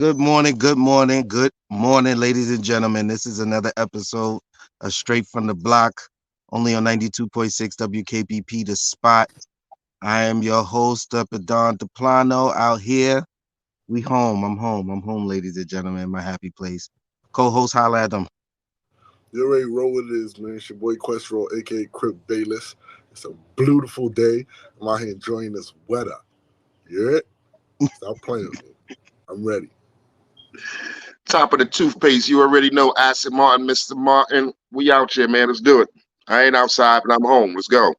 good morning, ladies and gentlemen. This is another episode of Straight from the Block, only on 92.6 WKBP, The Spot. I am your host, up at Don DePlano, out here. We home. I'm home. I'm home, ladies and gentlemen, my happy place. Co-host, holla at them. You already know what it is, man. It's your boy Questro, aka Crip Bayless. It's a beautiful day. I'm out here enjoying this weather. You hear it? Stop playing with me. I'm ready. Top of the toothpaste. You already know Acid Martin, Mr. Martin. We out here, man. Let's do it. I ain't outside, but I'm home. Let's go.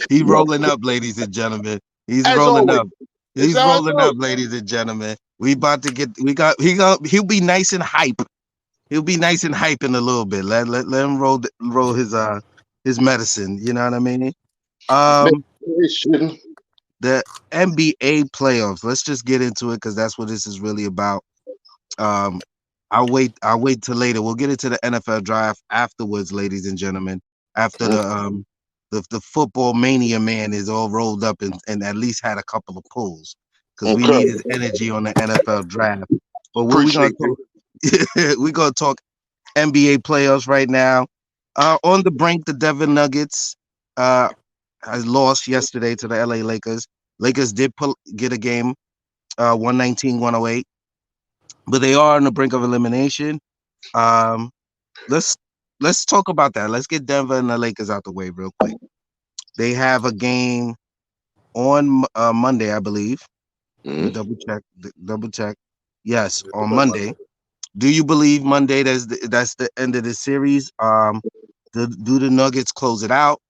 He rolling up, ladies and gentlemen. He's As rolling always. up. It's He's how it rolling up, goes. ladies and gentlemen. We about to get. He'll be nice and hype. He'll be nice and hype in a little bit. Let him roll his medicine. You know what I mean? Man, Um, it shouldn't. the NBA playoffs. Let's just get into it because that's what this is really about. Um, I'll wait till later. We'll get into the NFL draft afterwards, ladies and gentlemen. After the football mania man is all rolled up and at least had a couple of pulls because we Okay. need his energy on the NFL draft. But what we gonna Appreciate talk? you. We gonna talk NBA playoffs right now. On the brink, the Denver Nuggets has lost yesterday to the LA Lakers. Lakers did get a game, 119-108, but they are on the brink of elimination. Um, let's let's talk about that. Let's get Denver and the Lakers out the way real quick. They have a game on Monday, I believe. Let me Mhm. Double check. Yes, Yeah, on it's on Monday. Monday. Do you believe Monday that's the end of the series? Do the Nuggets close it out?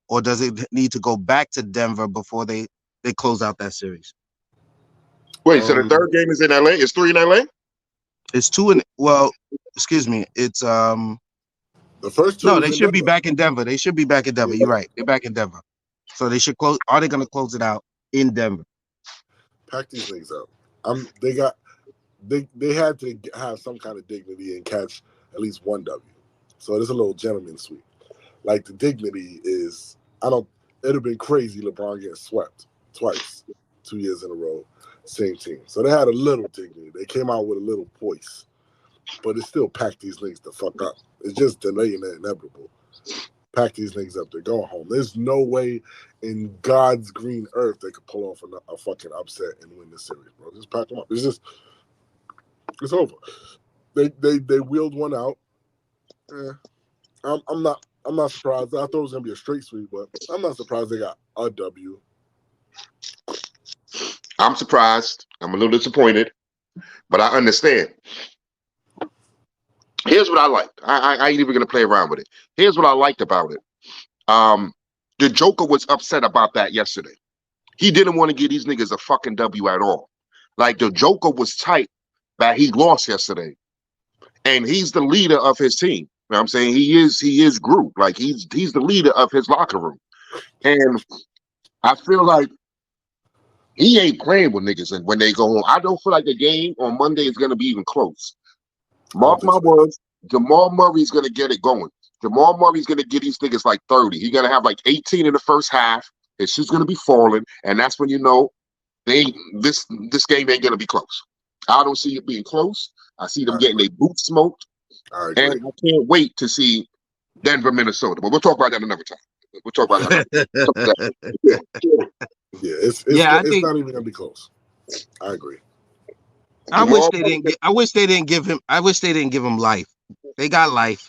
Or does it need to go back to Denver before they close out that series? Wait, so the Um, third game is in LA? It's three in LA? It's two in well, excuse me. It's the first two no, is they in should be Denver. back in Denver. They should be back in Denver. You're Yeah, right. They're back in Denver. So they should close. Are they gonna close it out in Denver? pack these niggas out. They got they had to have some kind of dignity and catch at least one W. So it's a little gentleman sweep. Like the dignity is, I don't. It'd have been crazy. LeBron getting swept twice, 2 years in a row, same team. So they had a little dignity. They came out with a little voice, but it still packed these niggas the fuck up. It's just delaying the inevitable. Pack these niggas up. They're going home. There's no way in God's green earth they could pull off a fucking upset and win this series, bro. Just pack them up. It's over. They wheeled one out. Eh, I'm not surprised. I thought it was gonna be a straight sweep, but I'm not surprised they got a W. I'm surprised. I'm a little disappointed, but I understand. Here's what I liked. I ain't even gonna play around with it. Here's what I liked about it. Um, the Joker was upset about that yesterday. He didn't want to give these niggas a fucking W at all. Like the Joker was tight that he lost yesterday, and he's the leader of his team. You know what I'm saying? He is Groot. Like he's the leader of his locker room, and I feel like he ain't playing with niggas. And when they go home, I don't feel like the game on Monday is gonna be even close. I don't Mark think my so either. words, Jamal Murray's gonna get it going. Jamal Murray's gonna get these niggas like 30. He's gonna have like 18 in the first half. His shit's gonna be falling, and that's when you know they this game ain't gonna be close. I don't see it being close. I see them I getting agree. their boots smoked, I and agree. I can't wait to see Denver, Minnesota. But we'll talk about that another time. We'll talk about that another time. Yeah, yeah. Yeah, it's Yeah, I it's think not even gonna be close. I agree. Jamal Murray, I wish they didn't give him. I wish they didn't give him life. They got life.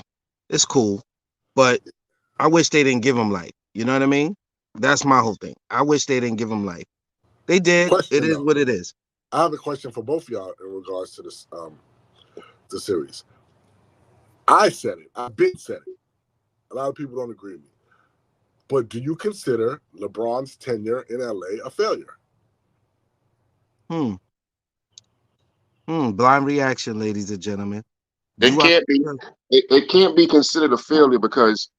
It's cool, but I wish they didn't give him life. You know what I mean? That's my whole thing. I wish they didn't give him life. They did. It Question is though, what it is. I have a question for both of y'all in regards to this the series. I said it. I've been said it. A lot of people don't agree with me. But do you consider LeBron's tenure in LA a failure? Hmm. Blind reaction, ladies and gentlemen. it Do I? can't be it can't be considered a failure because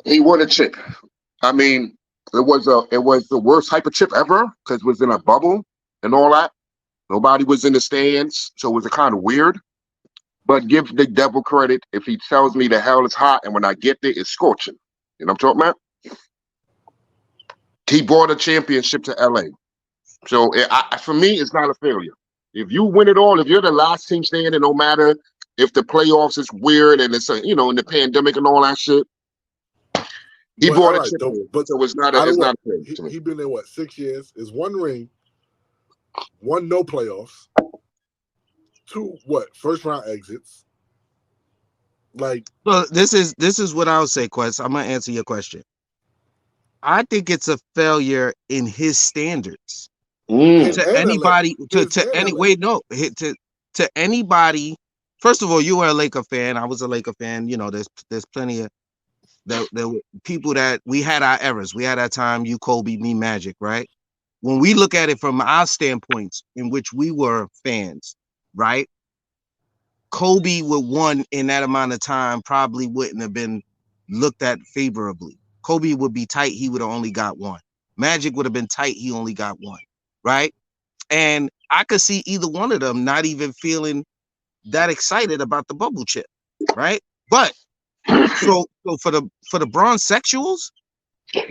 he won a chip. I mean, it was the worst hyper chip ever because it was in a bubble and all that. Nobody was in the stands, so it was kind of weird. But give the devil credit if he tells me the hell is hot, and when I get there, it's scorching. You know what I'm talking about? He brought a championship to LA. So for me, it's not a failure. If you win it all, if you're the last team standing, no matter if the playoffs is weird and it's in the pandemic and all that shit, he But all brought a right, chip in. but So it's not out of a what failure to me. he been there 6 years? Is one ring, one no playoffs, two first round exits. Like, So this is what I would say, Quest. I'm gonna answer your question. I think it's a failure in his standards. him Mm. To and LA, anybody, his to and any LA. wait, no, to anybody. First of all, you were a Laker fan. I was a Laker fan. There's plenty of there were people that we had our errors. We had our time. You, Kobe, me, Magic, right? When we look at it from our standpoints, in which we were fans, right? Kobe would won in that amount of time probably wouldn't have been looked at favorably. Kobe would be tight. He would have only got one. Magic would have been tight. He only got one, right? And I could see either one of them not even feeling that excited about the bubble chip, right? But so for the bronze sexuals,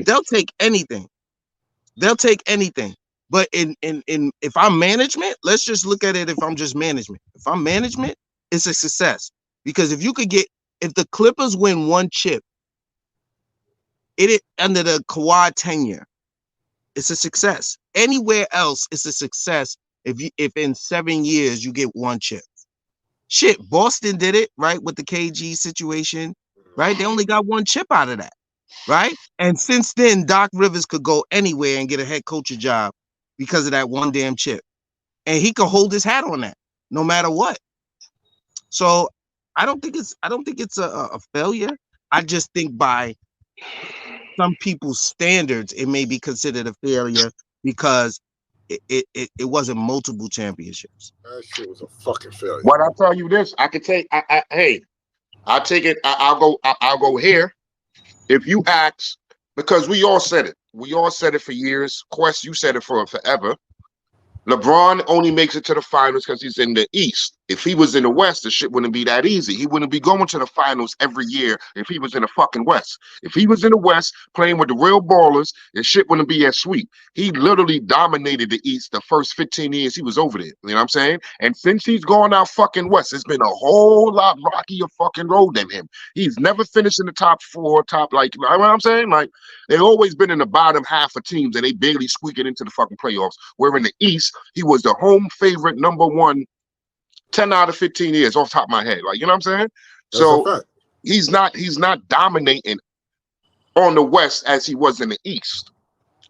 they'll take anything. They'll take anything. But in if I'm management, let's just look at it. If I'm just management, if I'm management, it's a success because if the Clippers win one chip, it under the Kawhi tenure, it's a success. Anywhere else, it's a success if in 7 years you get one chip. Shit, Boston did it, right, with the KG situation, right? They only got one chip out of that, right? And since then, Doc Rivers could go anywhere and get a head coaching job because of that one damn chip. And he could hold his hat on that no matter what. So I don't think it's a failure. I just think by some people's standards, it may be considered a failure because it wasn't multiple championships. That shit was a fucking failure. But I'll tell you this: I could take. Hey, I'll take it. I'll go here. If you ask, because we all said it. We all said it for years. Quest, you said it for forever. LeBron only makes it to the finals because he's in the East. If he was in the West, the shit wouldn't be that easy. He wouldn't be going to the finals every year if he was in the fucking West. If he was in the West playing with the real ballers, the shit wouldn't be as sweet. He literally dominated the East the first 15 years he was over there. You know what I'm saying? And since he's gone out fucking West, it's been a whole lot rockier fucking road than him. He's never finished in the top four, you know what I'm saying? Like, they've always been in the bottom half of teams and they barely squeak it into the fucking playoffs. Where in the East, he was the home favorite number one 10 out of 15 years off the top of my head. Like, you know what I'm saying? That's a So fact. he's not dominating on the West as he was in the East.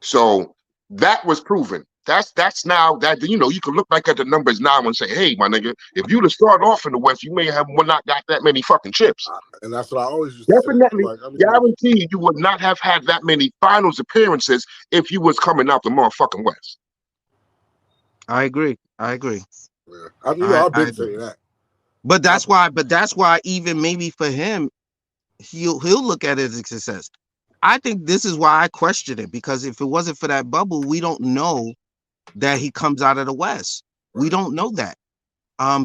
So that was proven. That's now that you can look back at the numbers now and say, hey, my nigga, if you'd have started off in the West, you may have not got that many fucking chips. And that's what I always used to say. Definitely, Like, I mean, guaranteed you would not have had that many finals appearances if you was coming out the motherfucking West. I agree. yeah. I've been saying that. But that's why even maybe for him, he'll look at it as a success. I think this is why I question it, because if it wasn't for that bubble, we don't know that he comes out of the West. Right. We don't know that.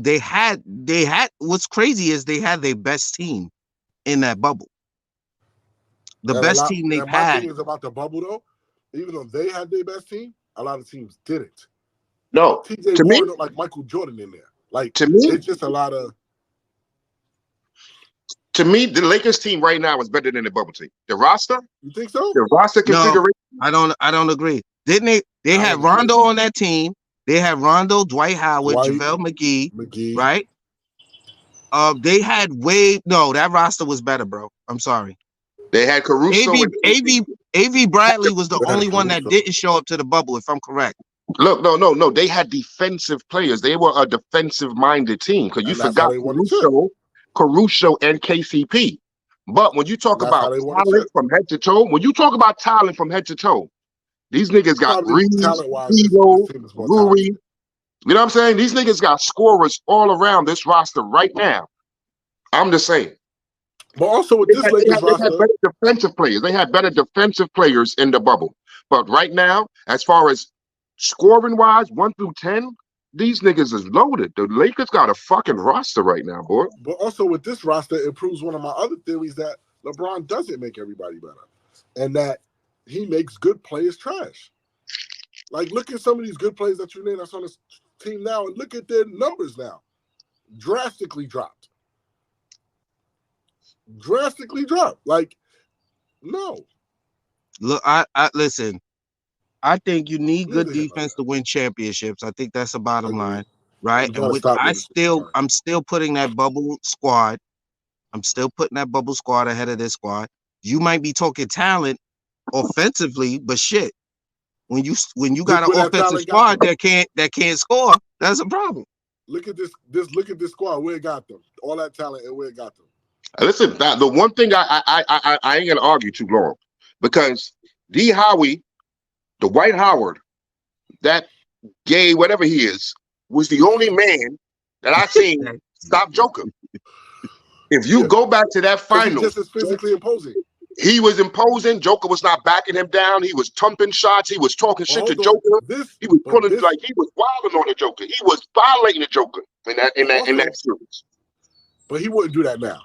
They had what's crazy is they had their best team in that bubble. The best team they've had. My thing is about the bubble though, even though they had their best team, a lot of teams didn't. No, TJ to Warren me, looked like Michael Jordan in there. Like, to me, it's just a lot of. To me, the Lakers team right now is better than the bubble team. The roster, you think so? The roster configuration. No, I don't agree. Didn't they? They had Rondo on that team. They had Rondo, Dwight Howard, JaVale McGee, right? They had that roster was better, bro. I'm sorry. They had Caruso. AV Bradley was the only one that didn't show up to the bubble, if I'm correct. Look, no. They had defensive players. They were a defensive-minded team because you forgot Caruso and KCP. But when you talk about talent from head to toe, these niggas got Reeves, Vito, Rui. You know what I'm saying? These niggas got scorers all around this roster right now. I'm just saying. But also with this Lakers roster, they had better defensive players. They had better defensive players in the bubble. But right now, as far as scoring-wise, 1 through 10, these niggas is loaded. The Lakers got a fucking roster right now, boy. But also with this roster, it proves one of my other theories that LeBron doesn't make everybody better. And that he makes good players trash. Like, look at some of these good players that you named that's on this team now, and look at their numbers now. Drastically dropped. Drastically dropped. Like, no. Look, I listen. I think you need good Neither him or defense to win championships. I think that's the bottom Agreed. line, right? You And gotta with stop winning. I'm still putting that bubble squad. I'm still putting that bubble squad ahead of this squad. You might be talking talent offensively, but shit, when you got Look an where that offensive talent got squad them. that can't score, that's a problem. Look at this squad. Where it got them. All that talent and where it got them. Listen, the one thing I ain't gonna argue too long, because D Howie, the White Howard, that gay whatever he is, was the only man that I seen stop Joker. If you Yeah. go back to that Because he final, just is physically imposing. he was imposing. Joker was not backing him down. He was thumping shots. He was talking shit to Hold on. Joker. He was But pulling like he was wilding on the Joker. He was violating the Joker in that series. But he wouldn't do that now.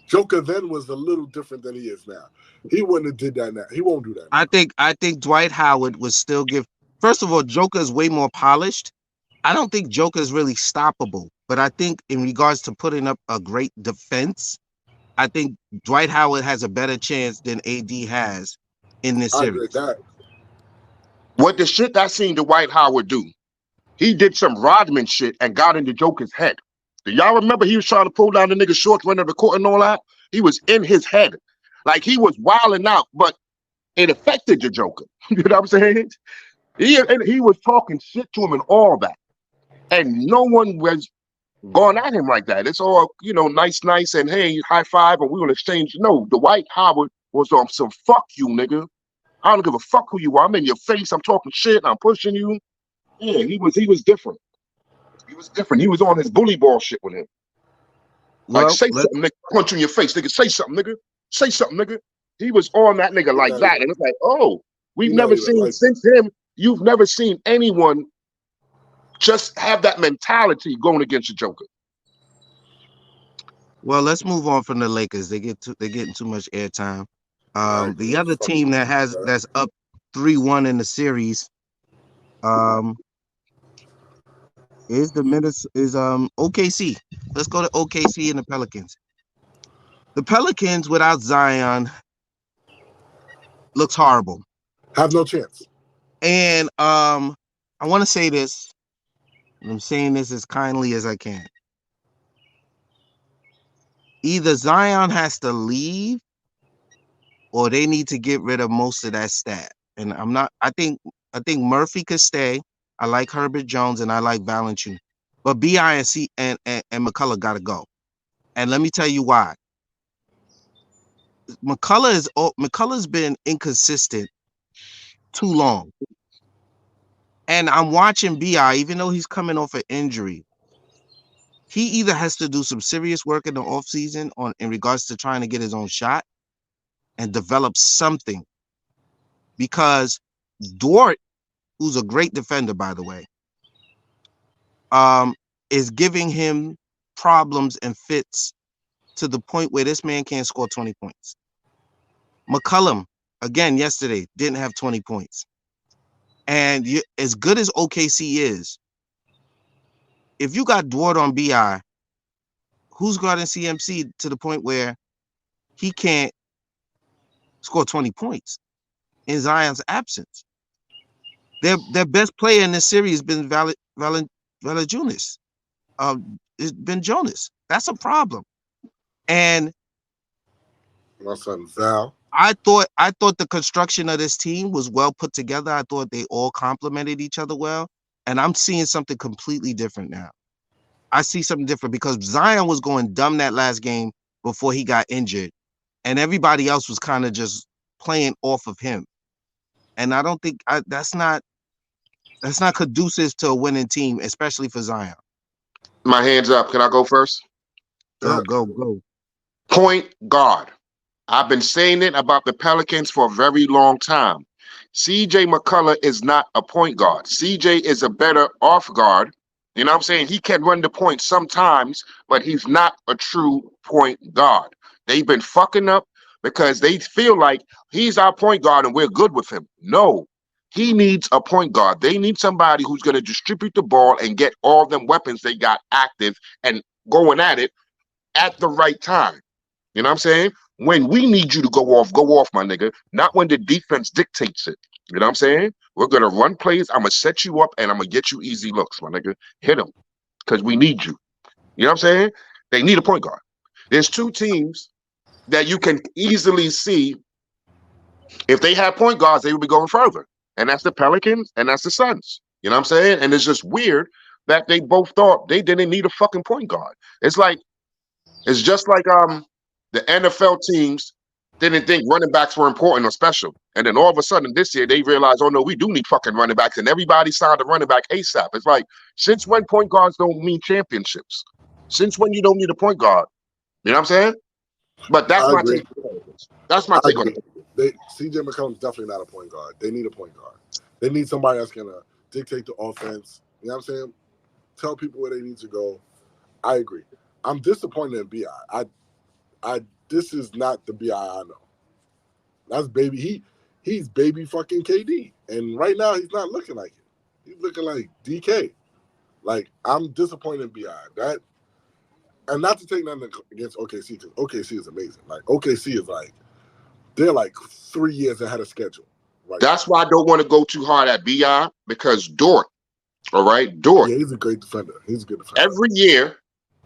Joker then was a little different than he is now. He wouldn't have did that now. He won't do that now. I think Dwight Howard would still give. First of all, Joker is way more polished. I don't think Joker is really stoppable, but I think in regards to putting up a great defense, I think Dwight Howard has a better chance than AD has in this I agree with series. that. What the shit I seen Dwight Howard do, he did some Rodman shit and got into Joker's head. Do y'all remember he was trying to pull down the nigga's shorts, running the court and all that? He was in his head. Like he was wilding out, but it affected the Joker. You know what I'm saying? He was talking shit to him and all that. And no one was going at him like that. It's all, nice, and hey, high five, and we're gonna exchange. No, Dwight Howard was on some fuck you, nigga. I don't give a fuck who you are. I'm in your face. I'm talking shit. I'm pushing you. Yeah, he was different. He was different. He was on his bully ball shit with him. Like, Well, say something, nigga. Punch you in your face, nigga. Say something, nigga. Say something, nigga. He was on that nigga like that. And it's like, oh, we've never seen, since him, you've never seen anyone just have that mentality going against the Joker. well, let's move on from the Lakers. They're getting too much airtime. The other team that's up 3-1 in the series, is OKC. Let's go to OKC and the Pelicans. The Pelicans without Zion looks horrible. Have no chance. And I want to say this, and I'm saying this as kindly as I can. Either Zion has to leave or they need to get rid of most of that stat. And I think Murphy could stay. I like Herbert Jones and I like Valanciunas. But B.I. and McCullough got to go. And let me tell you why. McCullough's been inconsistent too long. And I'm watching B.I., even though he's coming off an injury. He either has to do some serious work in the offseason in regards to trying to get his own shot and develop something. Because Dort, who's a great defender, by the way, is giving him problems and fits to the point where this man can't score 20 points. McCollum, again, yesterday, didn't have 20 points. And as good as OKC is, if you got Dort on BI, who's guarding CMC to the point where he can't score 20 points in Zion's absence? Their best player in this series has been Valanciunas. It's been Jonas. That's a problem. And my son Val. I thought the construction of this team was well put together. I thought they all complemented each other well. And I'm seeing something completely different now. I see something different because Zion was going dumb that last game before he got injured. And everybody else was kind of just playing off of him. And I don't think that's not conducive to a winning team, especially for Zion. My hands up. Can I go first? Go. Point guard. I've been saying it about the Pelicans for a very long time. CJ McCullough is not a point guard. CJ is a better off guard. You know what I'm saying? He can run the point sometimes, but he's not a true point guard. They've been fucking up because they feel like he's our point guard and we're good with him. No, He needs a point guard. They need somebody who's going to distribute the ball and get all them weapons they got active and going at the right time. You know what I'm saying? When we need you to go off, my nigga. Not when the defense dictates it. You know what I'm saying? We're gonna run plays. I'm gonna set you up and I'm gonna get you easy looks, my nigga. Hit them because we need you. You know what I'm saying? They need a point guard. There's two teams that you can easily see if they had point guards, they would be going further. And that's the Pelicans and that's the Suns. You know what I'm saying? And it's just weird that they both thought they didn't need a fucking point guard. It's just like the NFL teams didn't think running backs were important or special. And then all of a sudden this year they realized, oh no, we do need fucking running backs. And everybody signed a running back ASAP. It's like, since when point guards don't mean championships? Since when you don't need a point guard? You know what I'm saying? But that's I my agree. take. That's my I take on agree. it. CJ McCollum's definitely not a point guard. They need a point guard. They need somebody that's gonna dictate the offense. You know what I'm saying? Tell people where they need to go. I agree. I'm disappointed in Bi. This is not the Bi I know. That's baby. He's baby fucking KD, and right now he's not looking like it. He's looking like DK. Like, I'm disappointed in Bi. That, and not to take nothing against OKC, because OKC is amazing. Like, OKC is like, they're like 3 years ahead of schedule. Right. That's why I don't want to go too hard at Bi because Dort, all right, Dort. Yeah, he's a great defender. He's a good defender. Every year,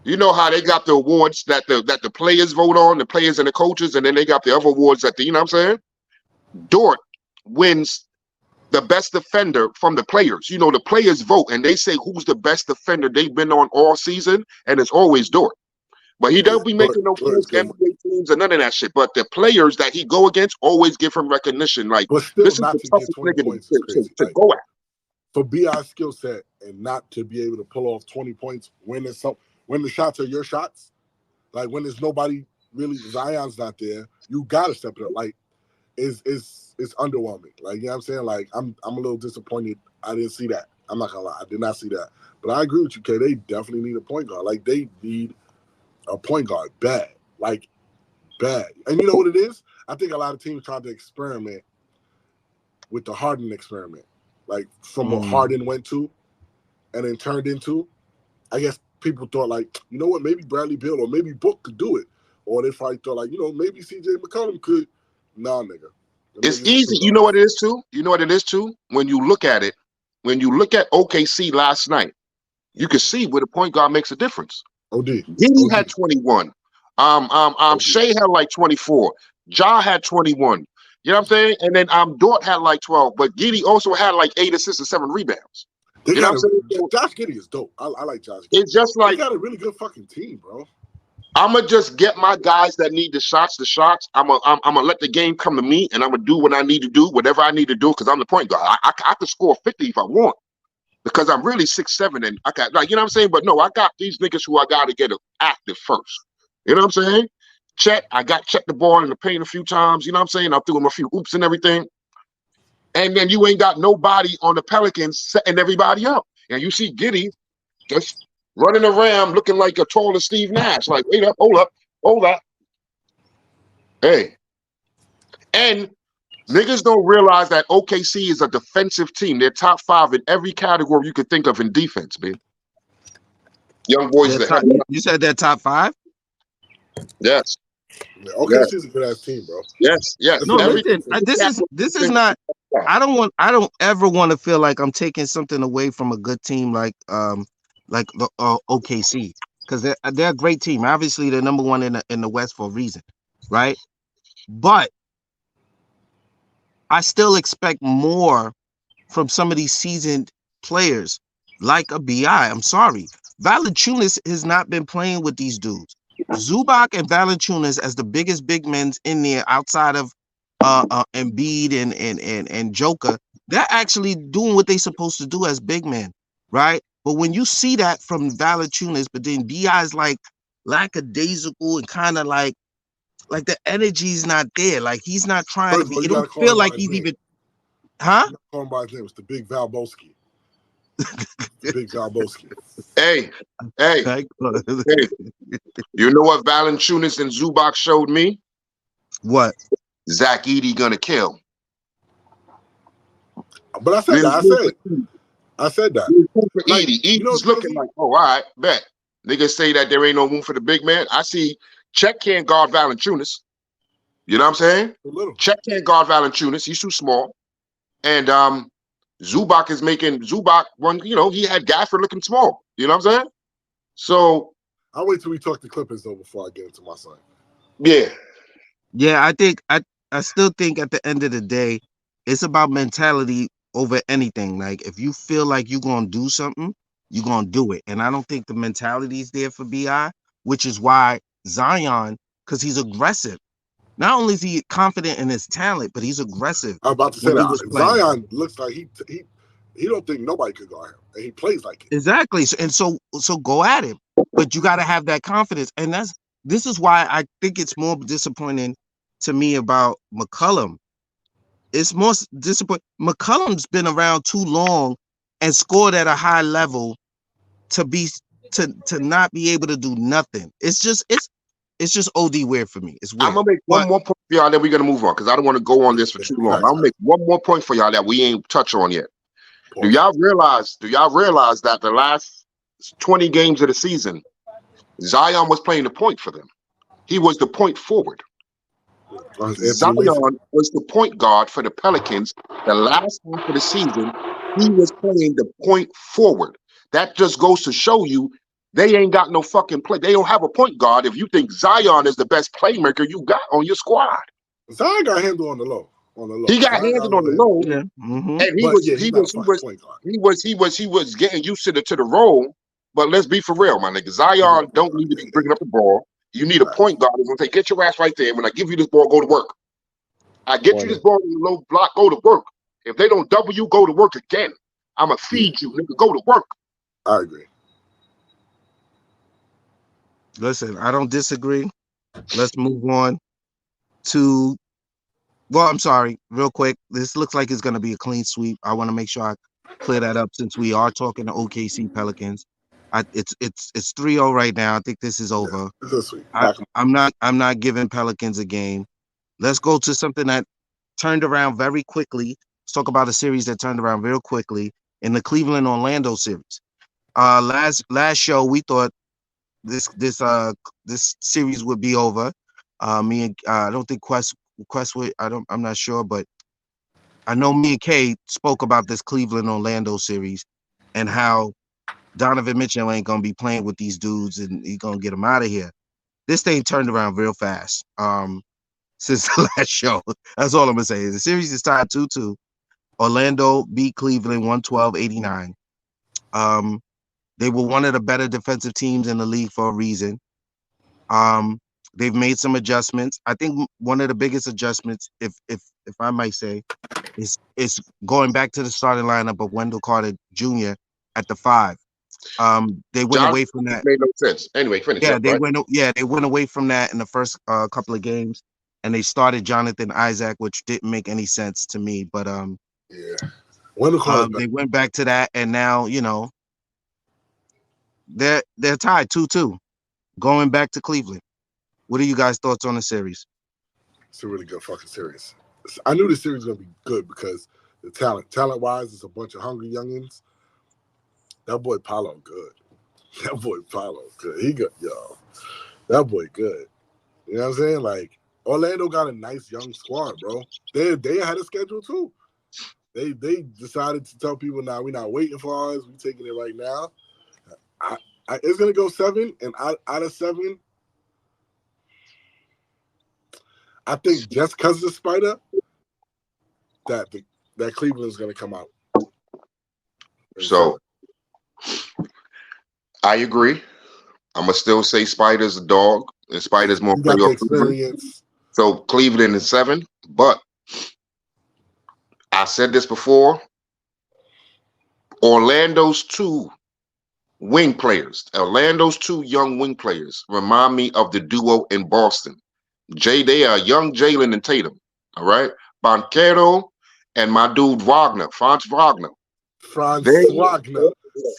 you know how they got the awards that the players vote on, the players and the coaches, and then they got the other awards that you know what I'm saying? Dort wins the best defender from the players. You know, the players vote and they say who's the best defender they've been on all season, and it's always Dort. But he don't be making no NBA teams and none of that shit. But the players that he go against always give him recognition. Like, but still, this is not the to get toughest 20 nigga points is crazy. to Like, go at. For Bi's skill set and not to be able to pull off 20 points when the shots are your shots, like when there's nobody really, Zion's not there, you gotta step it up. Like, it's underwhelming. Like, you know what I'm saying? Like, I'm a little disappointed. I didn't see that. I'm not gonna lie, I did not see that. But I agree with you, Kay. They definitely need a point guard. Like, they need a point guard bad. Like, bad. And you know what it is? I think a lot of teams tried to experiment with the Harden experiment. Like, from what Harden went to and then turned into, I guess people thought, like, you know what, maybe Bradley Beal or maybe Book could do it. Or they probably thought, like, you know, maybe CJ McCollum could. Nah, nigga. It's easy. You know what it is, too? You know what it is, too? When you look at it, when you look at OKC last night, you can see where the point guard makes a difference. OD. Giddy had 21. Shea had like 24. Ja had 21. You know what I'm saying? And then Dort had like 12, but Giddy also had like 8 assists and 7 rebounds. You know what I'm saying? Josh Giddey is dope. I like Josh Giddey. It's just like, they got a really good fucking team, bro. I'm gonna just get my guys that need the shots. I'm gonna let the game come to me, and I'm gonna do what I need to do, whatever I need to do, because I'm the point guard. I could score 50 if I want, because I'm really 6'7", and I got, like, you know what I'm saying. But no, I got these niggas who I gotta get active first. You know what I'm saying? Check the ball in the paint a few times. You know what I'm saying? I threw him a few oops and everything. And then you ain't got nobody on the Pelicans setting everybody up. And you see Giddy just running around looking like a taller Steve Nash. Like, wait up, hold up. Hey. And niggas don't realize that OKC is a defensive team. They're top 5 in every category you could think of in defense, man. Young boys. You said they're top 5? Yes. Yeah, OKC is a good ass team, bro. Yes. No, listen, this is not. I don't ever want to feel like I'm taking something away from a good team like the OKC, because they're a great team. Obviously, they're number 1 in the West for a reason, right? But I still expect more from some of these seasoned players, like a Bi. I'm sorry, Valanciunas has not been playing with these dudes. Zubac and Valanciunas as the biggest big men in there outside of Embiid and Joker, they're actually doing what they're supposed to do as big men, right? But when you see that from Valanciunas, but then Bi is like lackadaisical and kind of like the energy's not there. Like, he's not trying to be. It don't feel like he's even. Huh? Call him by his name. It's the Big Valboski. Big Valboski. Hey. You know what Valanciunas and Zubac showed me? What? Zach Edey gonna kill. But I said There's that. room for Edie. I said that. There's room for Like, Edie. you know Edie's what's looking crazy? like, oh, all right, bet. Niggas say that there ain't no room for the big man. I see Chet can't guard Valanciunas. You know what I'm saying? A little. Chet can't guard Valanciunas. He's too small. And Zubac is making Zubac one, he had Gafford looking small. You know what I'm saying? So I'll wait till we talk the Clippers though before I get into my son. yeah. Yeah, I still think at the end of the day, it's about mentality over anything. Like if you feel like you're gonna do something, you're gonna do it. And I don't think the mentality is there for BI, which is why Zion, because he's aggressive. Not only is he confident in his talent, but he's aggressive I'm about to say when he that was playing. Zion looks like he don't think nobody could guard him, and he plays like it. Exactly. So go at him. But you gotta have that confidence. And this is why I think it's more disappointing to me about McCollum. It's more disappointing. McCollum's been around too long and scored at a high level to be to not be able to do nothing. It's just OD weird for me. It's I'm weird. gonna make one But more point for y'all, then we're gonna move on because I don't want to go on this for too long. Facts, I'll make one more point for y'all that we ain't touch on yet. Do Pause. y'all realize that the last 20 games of the season, Zion was playing the point for them? He was the point forward. Anthony Mason. Zion was the point guard for the Pelicans. The last half of the season, he was playing the point forward. That just goes to show you they ain't got no fucking play. They don't have a point guard if you think Zion is the best playmaker you got on your squad. Zion got handled on the low. On the low. He got Zion got handled a on the little low, yeah. Mm-hmm. and he But was yeah, he he's not a was he fucking was point guard. he was getting used to the role. But let's be for real, my nigga. He's not a Zion point don't guard. need to be bringing up the ball. You need a Facts. point guard who's gonna say, "Get your ass right there. When I give you this ball, go to work. I get you this One, ball in the low block, go to work. If they don't double you, go to work again. I'ma yeah, feed you, nigga. Go to work." I agree. Listen, I don't disagree. Let's move on to well, I'm sorry, real quick. This looks like it's gonna be a clean sweep. I want to make sure I clear that up since we are talking to OKC Pelicans. It's 3-0 right now. I think this is Yeah, over. this is sweet. I'm not giving Pelicans a game. Let's go to something that turned around very quickly. Let's talk about a series that turned around real quickly in the Cleveland Orlando series. Last show we thought this series would be over. Me and I don't think Quest would, I'm not sure, but I know me and Kay spoke about this Cleveland Orlando series and how Donovan Mitchell ain't gonna be playing with these dudes and he's gonna get them out of here. This thing turned around real fast. Since the last show. That's all I'm gonna say. The series is tied 2-2. Orlando beat Cleveland 112-89. They were one of the better defensive teams in the league for a reason. They've made some adjustments. I think one of the biggest adjustments, if I might say, is going back to the starting lineup of Wendell Carter Jr. at the 5. They went Jonathan away from that. made no sense. Anyway, finish Yeah, up, right? they went away from that in the first couple of games, and they started Jonathan Isaac, which didn't make any sense to me. But Yeah. Wendell Carter's they went back to that, and now they're tied 2-2, going back to Cleveland. What are you guys' thoughts on the series? It's a really good fucking series. I knew the series was gonna be good because the talent wise, it's a bunch of hungry youngins. That boy Paolo good. That boy Paolo good. He good, yo. That boy good. You know what I'm saying? Like Orlando got a nice young squad, bro. They had a schedule too. They decided to tell people now we're not waiting for ours. We're taking it right now. It's gonna go 7, and out of 7, I think just because of the spider, that Cleveland's gonna come out. So I agree. I'ma still say Spider's a dog, and Spider's more you got the playoff. experience. So Cleveland is 7, but I said this before. Orlando's two young wing players remind me of the duo in Boston. They are young Jalen and Tatum. All right. Banchero and my dude Franz Wagner. Franz They Wagner.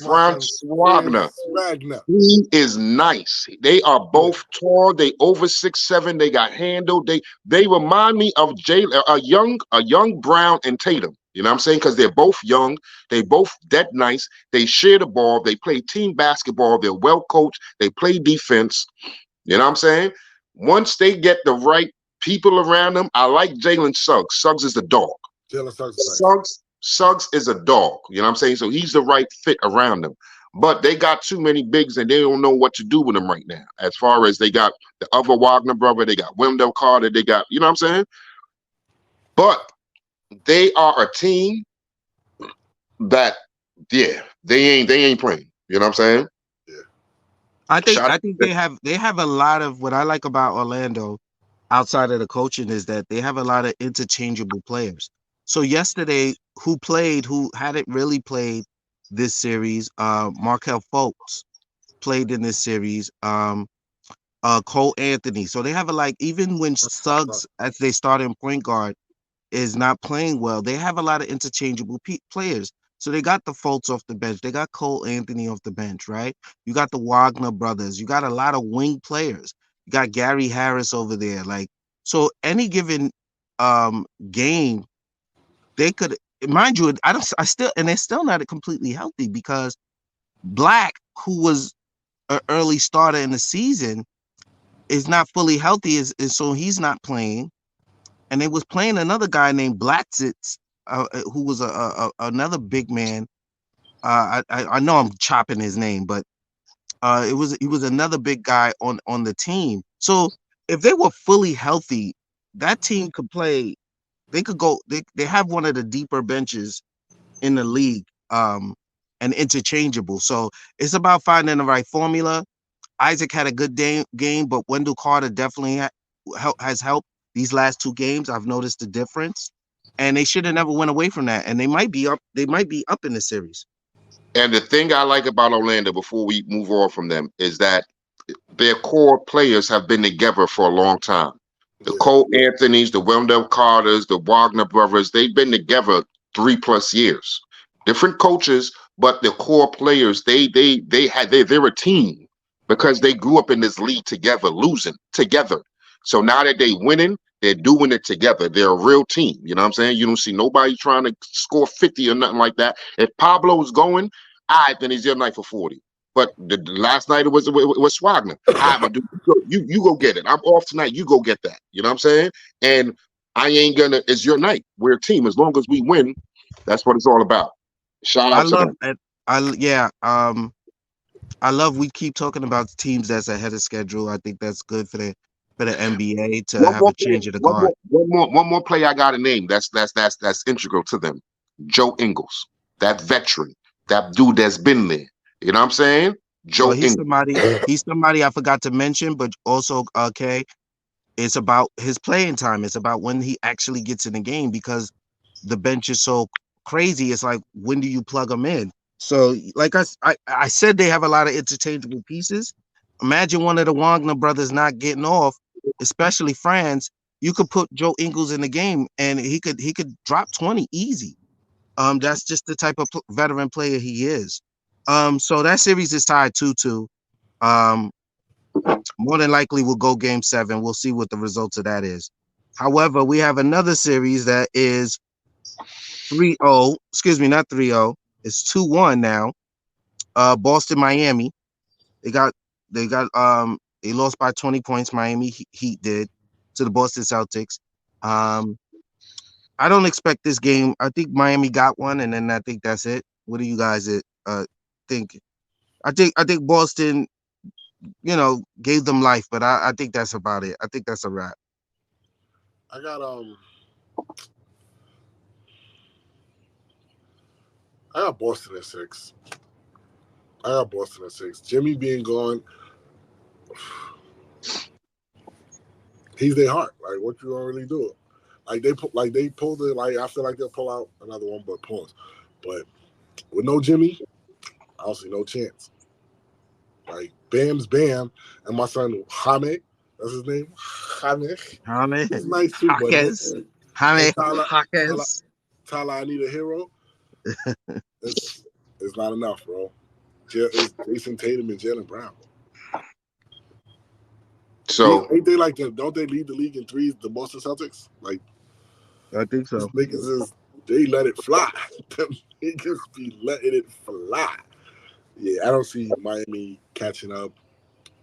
Franz Wagner. Wagner. He is nice. They are both tall. They over 6'7". They got handled. They remind me of Jalen, a young Brown and Tatum. You know what I'm saying? Because they're both young, they both dead nice, they share the ball, they play team basketball, they're well coached, they play defense. You know what I'm saying? Once they get the right people around them, I like Jalen Suggs. Suggs is the dog. Jalen Suggs is nice. Suggs is a dog. You know what I'm saying? So he's the right fit around them. But they got too many bigs and they don't know what to do with them right now. As far as they got the other Wagner brother, they got Wendell Carter, they got, you know what I'm saying? But they are a team that, yeah, they ain't playing. You know what I'm saying? Yeah. Shout I think they have a lot of what I like about Orlando outside of the coaching is that they have a lot of interchangeable players. So yesterday, who hadn't really played this series, Markel Fultz played in this series. Cole Anthony. So they have a like even when Suggs as they starting point guard is not playing well, they have a lot of interchangeable players. So they got the Fultz off the bench. They got Cole Anthony off the bench, right? You got the Wagner brothers. You got a lot of wing players. You got Gary Harris over there. Like, so any given game, they could mind you, I still and they're still not completely healthy because Black, who was an early starter in the season, is not fully healthy, is so he's not playing. And they was playing another guy named Blatzitz, who was another big man. I know I'm chopping his name, but he was another big guy on the team. So if they were fully healthy, that team could play. They could go. They have one of the deeper benches in the league, and interchangeable. So it's about finding the right formula. Isaac had a good game, but Wendell Carter definitely has helped these last two games. I've noticed the difference, and they should have never went away from that. And they might be up. They might be up in the series. And the thing I like about Orlando before we move on from them is that their core players have been together for a long time. The Yeah. Cole Anthonys, the Wendell Carters, the Wagner brothers, they've been together 3+ years. Different coaches, but the core players, they're a team because they grew up in this league together, losing together. So now that they winning, they're doing it together. They're a real team. You know what I'm saying? You don't see nobody trying to score 50 or nothing like that. If Pablo's going, all right, then he's your night for 40. But the last night it was Wagner. All right, my dude, you go get it. I'm off tonight. You go get that. You know what I'm saying? And I ain't gonna. It's your night. We're a team. As long as we win, that's what it's all about. Shout I out to love them. it. Yeah. I love we keep talking about teams that's ahead of schedule. I think that's good for the NBA to One have more a player. change of the guard. One more player I got to name. That's integral to them. Joe Ingles, that veteran, that dude that's been there. You know what I'm saying? Well, Joe Ingles. he's somebody I forgot to mention, but also okay, it's about his playing time. It's about when he actually gets in the game because the bench is so crazy. It's like when do you plug them in? So, like I said, they have a lot of interchangeable pieces. Imagine one of the Wagner brothers not getting off, especially Franz. You could put Joe Ingles in the game, and he could drop 20 easy. That's just the type of veteran player he is. So that series is tied 2-2. Um, More than likely we'll go game 7. We'll see what the results of that is. However, we have another series that is 3-0. Excuse me, not 3-0. It's 2-1 now. Boston, Miami. They got they lost by 20 points. Miami Heat did to the Boston Celtics. Um, I don't expect this game. I think Miami got one, and then I think that's it. What do you guys think? I think Boston, gave them life, but I think that's about it. I think that's a wrap. I got I got Boston at 6. I got Boston at 6. Jimmy being gone, he's their heart. Like, what you gonna really do? They pulled it. Like, I feel like they'll pull out another one, but pause. But with no Jimmy, I don't see no chance. Like, Bam's Bam, and my son Jaime, that's his name, Jaime. Jaime He's nice too, but Jaquez. and Jaime Tyler, Jaquez. I need a hero. It's not enough, bro. It's Jason Tatum and Jalen Brown. So Ain't they like the? Don't they lead the league in threes? The Boston Celtics, like I think these so. niggas is They let it fly. Them niggas be letting it fly. Yeah, I don't see Miami catching up.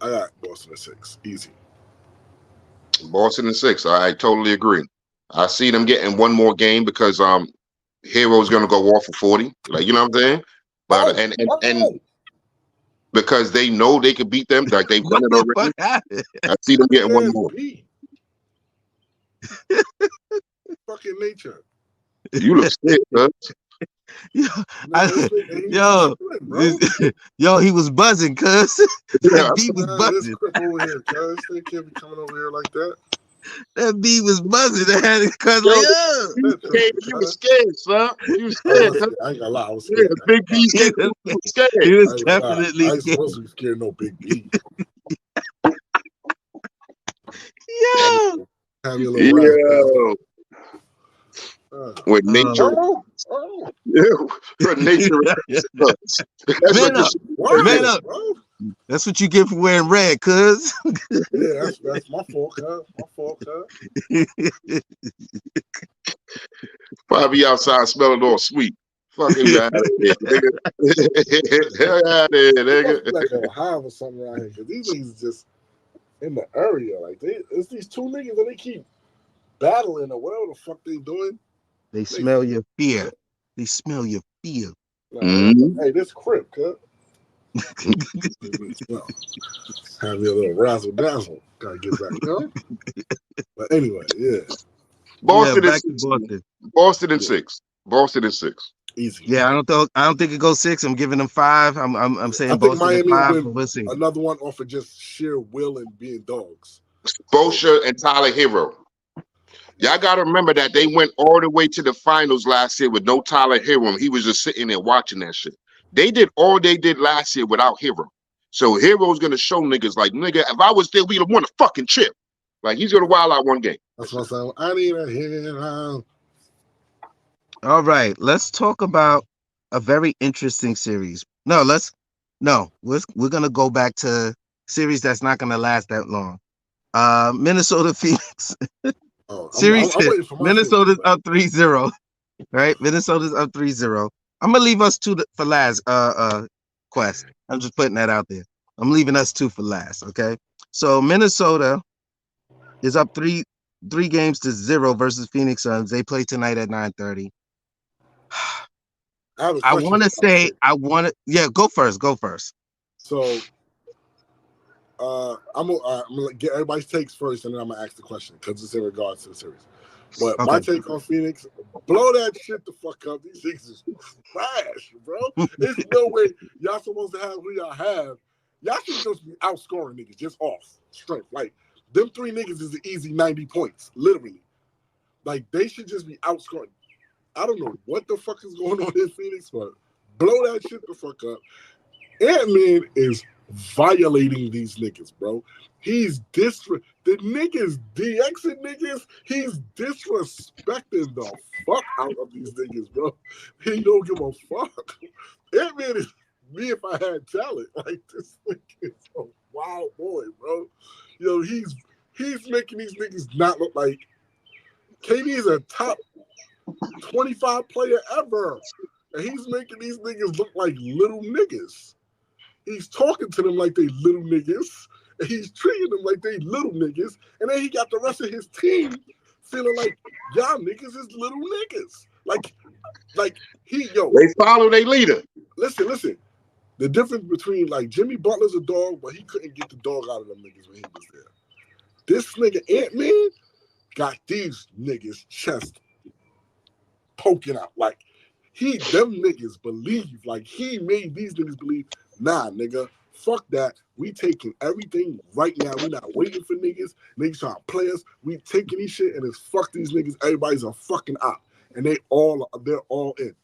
I got Boston at 6. Easy. Boston in 6. I totally agree. I see them getting one more game because Hero's gonna go off for 40. Like, you know what I'm saying? But Oh, and oh, because they know they could beat them, like they've What done it the fuck already. happened? I see them getting one yeah, more. B. Fucking nature. You look scared, cuz. Yo, Nah, I, he's yo, chilling, bro. yo, he was buzzing, cuz Yeah, that B was Nah, this buzzing. crip over here, cuz. They can't be coming over here like that. That B was buzzing. Cuz yo, like, you That scared, tripping, you were cuz. scared, son. You were I scared, was cuz. scared. I ain't gonna lie, I was Yeah, scared. I ain't Big gonna lie. B's he hit was, you. You were he scared. was I ain't gonna lie. definitely I ain't scared. supposed to be scared of no big B. Yo, Have your little razzle dazzle. Yo, with nature. oh, Oh, oh. Yeah, for nature. That's like man the up, shit right man there. Word, up. bro. That's what you get for wearing red, cuz. Yeah, that's my fault, cuz. My fault, cuz. Probably outside smelling all sweet. Fuck you out of here, nigga. Hell out of here, It must be nigga. like a hive or something around here, because these niggas just in the area. Like, it's these two niggas that they keep battling or whatever the fuck they doing. They They, smell your fear. They smell your fear. nah, Mm-hmm. hey, this crip, cuz. Well, have your little razzle dazzle. Gotta get back, you know? But anyway, yeah. Yeah, Boston is back to 6. Boston. Boston in Yeah. 6. Boston is 6. Easy. Yeah, I don't think it goes 6. I'm giving them 5. I'm I saying think Boston at Miami will 5, win but we'll see. another one off of just sheer will and being dogs. So, Bosher and Tyler Hero. Y'all got to remember that they went all the way to the finals last year with no Tyler Hero. He was just sitting there watching that shit. They did all they did last year without Hero. So Hero's going to show niggas like, nigga, if I was there, we'd have won a fucking chip. Like, he's going to wild out one game. that's what I'm saying. I need a hero. All right, let's talk about a very interesting series. We're gonna go back to series that's not gonna last that long. Minnesota Phoenix Oh, series. I'm waiting for my favorite. Minnesota's up 3-0. Right? Minnesota's up 3-0. I'm gonna leave us two for last. Quest. I'm just putting that out there. I'm leaving us two for last. Okay. So Minnesota is up three games to 0 versus Phoenix Suns. They play tonight at 9:30. I have a I question want to about say it. yeah, go first. Go first. So, I'm gonna get everybody's takes first, and then I'm gonna ask the question because it's in regards to the series. But my Okay. take on Phoenix, blow that shit the fuck up. These niggas is trash, bro. There's no way y'all supposed to have who y'all have. Y'all should just be outscoring niggas just off strength. Like, them three niggas is an easy 90 points, literally. Like, they should just be outscoring. I don't know what the fuck is going on in Phoenix, but blow that shit the fuck up. Ant-Man is violating these niggas, bro. He's the niggas DXing niggas. He's disrespecting the fuck out of these niggas, bro. He don't give a fuck. Ant-Man is me if I had talent. Like, this nigga is a wild boy, bro. Yo, he's making these niggas not look like KD is a top 25 player ever. And he's making these niggas look like little niggas. He's talking to them like they little niggas, and he's treating them like they little niggas, and then he got the rest of his team feeling like y'all niggas is little niggas. Like They follow their leader. listen. The difference between like Jimmy Butler's a dog, but he couldn't get the dog out of them niggas when he was there. This nigga Ant-Man got these niggas chest poking out. Like, them niggas believe, like, he made these niggas believe, nah, nigga, fuck that. We taking everything right now. We not waiting for niggas. Niggas trying to play us. We taking these shit and it's fuck these niggas. Everybody's a fucking op. And they're all in.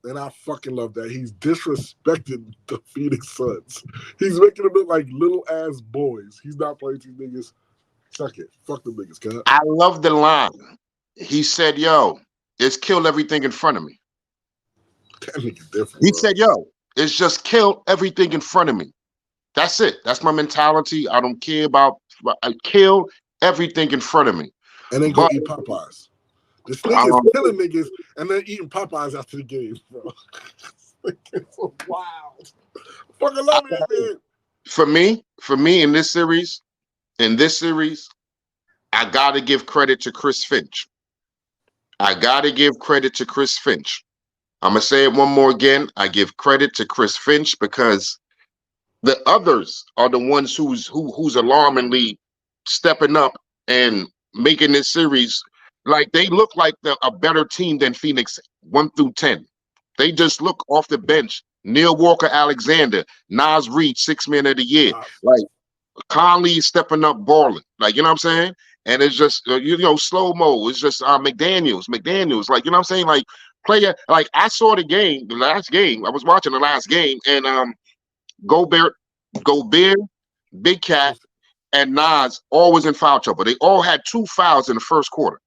And I fucking love that. He's disrespecting the Phoenix Suns. He's making them look like little ass boys. He's not playing these niggas. Suck it. Fuck the niggas, cuz. I love the line. He said, yo, it's killed everything in front of me. That nigga's different, He bro. said, yo, it's just killed everything in front of me. That's it. That's my mentality. I don't care about, I killed everything in front of me. And then go But eat Popeyes. This nigga's killing niggas and then eating Popeyes after the game, bro. It's so wild. Fucking love it, man. For me in this series, I gotta give credit to Chris Finch. I gotta give credit to Chris Finch. I'm gonna say it one more again. I give credit to Chris Finch because the others are the ones who's alarmingly stepping up and making this series like they look like a better team than Phoenix 1 through 10. They just look off the bench. Neil Walker Alexander, Nas Reed, 6 Man of the Year. Like Conley stepping up, balling. Like, you know what I'm saying? And it's just, slow mo. It's just McDaniels. Like, you know what I'm saying? Like, player, like, I saw the last game. I was watching the last game, and Gobert, Big Cat, and Nas all was in foul trouble. They all had 2 fouls in the first quarter.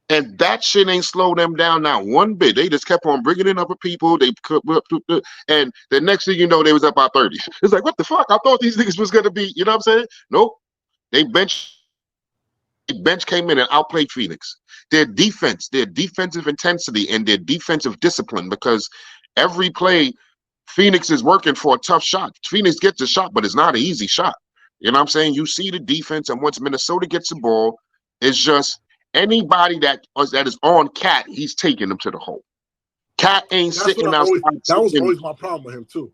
And that shit ain't slowed them down now one bit. They just kept on bringing in other people. And the next thing you know, they was up by 30. It's like, what the fuck? I thought these niggas was gonna be, you know what I'm saying? Nope. They bench came in and outplayed Phoenix. Their defensive intensity and their defensive discipline, because every play, Phoenix is working for a tough shot. Phoenix gets a shot, but it's not an easy shot. You know what I'm saying? You see the defense, and once Minnesota gets the ball, it's just anybody that is on Cat, he's taking them to the hole. Cat ain't sitting outside. That was always my problem with him too.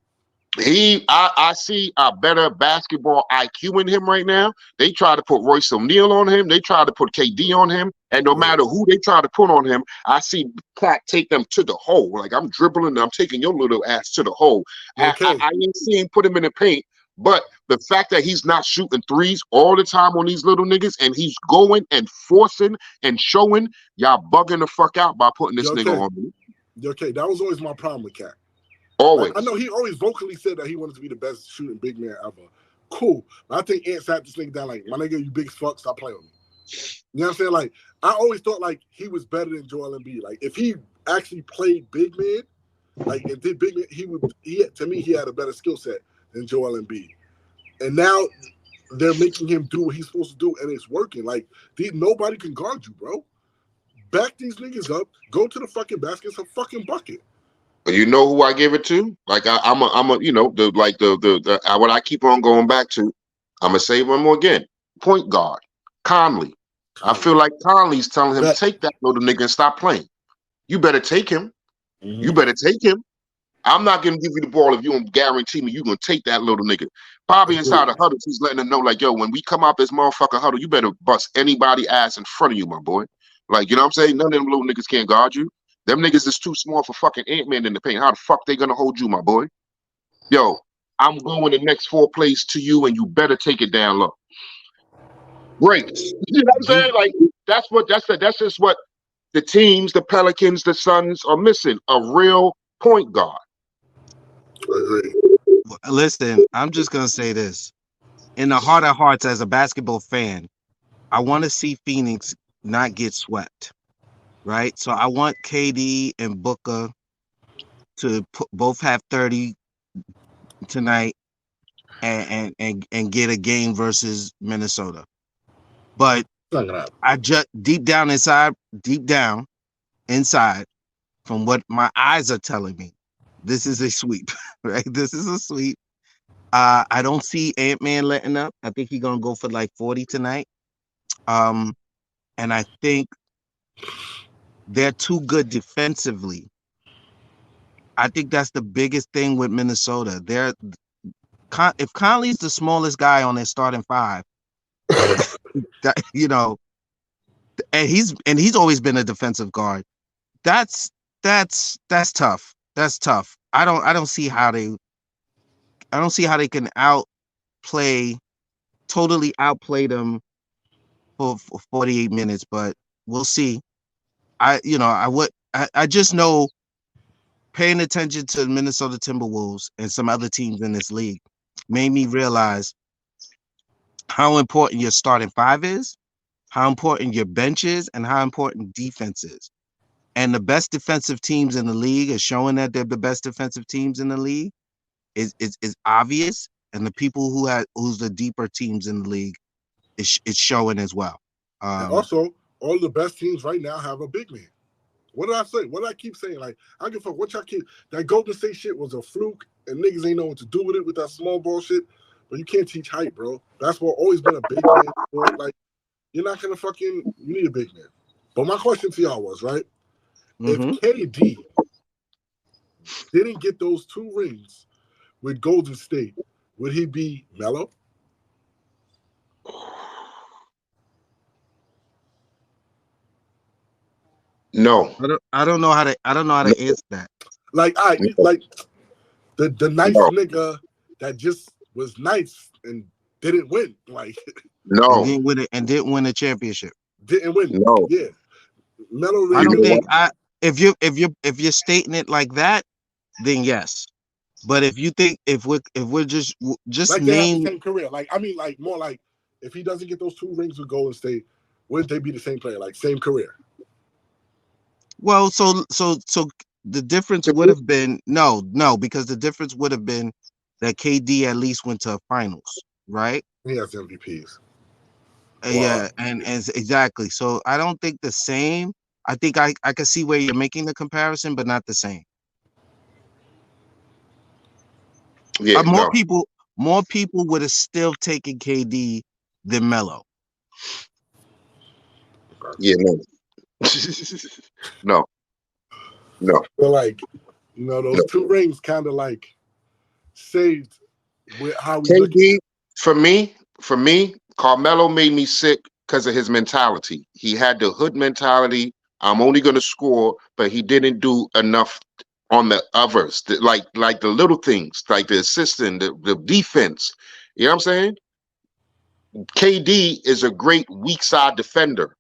I see a better basketball IQ in him right now. They try to put Royce O'Neal on him. They try to put KD on him. And no matter who they try to put on him, I see Cat take them to the hole. Like, I'm dribbling, I'm taking your little ass to the hole. Okay. I ain't seeing put him in the paint. But the fact that he's not shooting threes all the time on these little niggas, and he's going and forcing and showing, y'all bugging the fuck out by putting this nigga on me. Okay, that was always my problem with Cat. Always. Like, I know he always vocally said that he wanted to be the best shooting big man ever. Cool. But I think Ant sat this nigga down like, my nigga, you big fuck, stop playing with me. You know what I'm saying? Like, I always thought like he was better than Joel Embiid. Like, if he actually played big man, like and did big man, to me he had a better skill set than Joel Embiid. And now they're making him do what he's supposed to do, and it's working. Like, nobody can guard you, bro. Back these niggas up, go to the fucking basket, it's a fucking bucket. You know who I give it to? Like I'm what I keep on going back to. I'm gonna say one more again. Point guard, Conley. I feel like Conley's telling him, take that little nigga and stop playing. You better take him. Mm-hmm. You better take him. I'm not gonna give you the ball if you don't guarantee me you're gonna take that little nigga. Bobby inside the huddle, he's letting them know, like, yo, when we come out this motherfucker huddle, you better bust anybody ass in front of you, my boy. Like, you know what I'm saying? None of them little niggas can't guard you. Them niggas is too small for fucking Ant-Man in the paint. How the fuck they gonna hold you, my boy? Yo, I'm going the next 4 plays to you, and you better take it down low. Breaks. You know what I'm saying? Like, that's just what the teams, the Pelicans, the Suns are missing. A real point guard. Listen, I'm just gonna say this. In the heart of hearts, as a basketball fan, I want to see Phoenix not get swept. Right, so I want KD and Booker to both have 30 tonight, and get a game versus Minnesota. But I just deep down inside, from what my eyes are telling me, this is a sweep. Right, this is a sweep. I don't see Ant-Man letting up. I think he's gonna go for like 40 tonight. And I think they're too good defensively. I think that's the biggest thing with Minnesota. If Conley's the smallest guy on their starting 5, that, and he's always been a defensive guard. That's tough. That's tough. I don't see how they can totally outplay them for 48 minutes, but we'll see. I just know paying attention to the Minnesota Timberwolves and some other teams in this league made me realize how important your starting 5 is, how important your bench is, and how important defense is. And the best defensive teams in the league are showing that they're the best defensive teams in the league is obvious, and the people who's the deeper teams in the league it's showing as well. And also all the best teams right now have a big man. What did I say? What did I keep saying? Like, I don't give a fuck what y'all keep. That Golden State shit was a fluke, and niggas ain't know what to do with it with that small ball shit. But you can't teach height, bro. Basketball always been a big man sport. Like, you're not gonna fucking. You need a big man. But my question to y'all was right: if Mm-hmm. KD didn't get those 2 rings with Golden State, would he be Melo? No, I don't know how to no, answer that. Like, no, like the nice no, nigga that just was nice and didn't win. Like, And no, didn't win it and didn't win a championship. didn't win. no. Yeah, Melo I really You don't know didn't what? think win. if you're stating it like that, then yes. But if you think if we're just Like, they have the name same career. Like, I mean, like, more like, if he doesn't get those 2 rings with Golden State, would they be the same player? Like, same career? well, so the difference To would me, have been no, because the difference would have been that KD at least went to finals, right? He has MVPs. Well, Yeah, and exactly. So I don't think the same. I think I can see where you're making the comparison, but not the same. yeah, More no, people would have still taken KD than Melo. yeah, no, no, no, but like, no. those 2 rings kind of like saved with how we look at KD him. for me, Carmelo made me sick because of his mentality. He had the hood mentality. I'm only going to score, but he didn't do enough on the others, like the little things, like the assistant, the defense. You know what I'm saying? KD is a great weak side defender.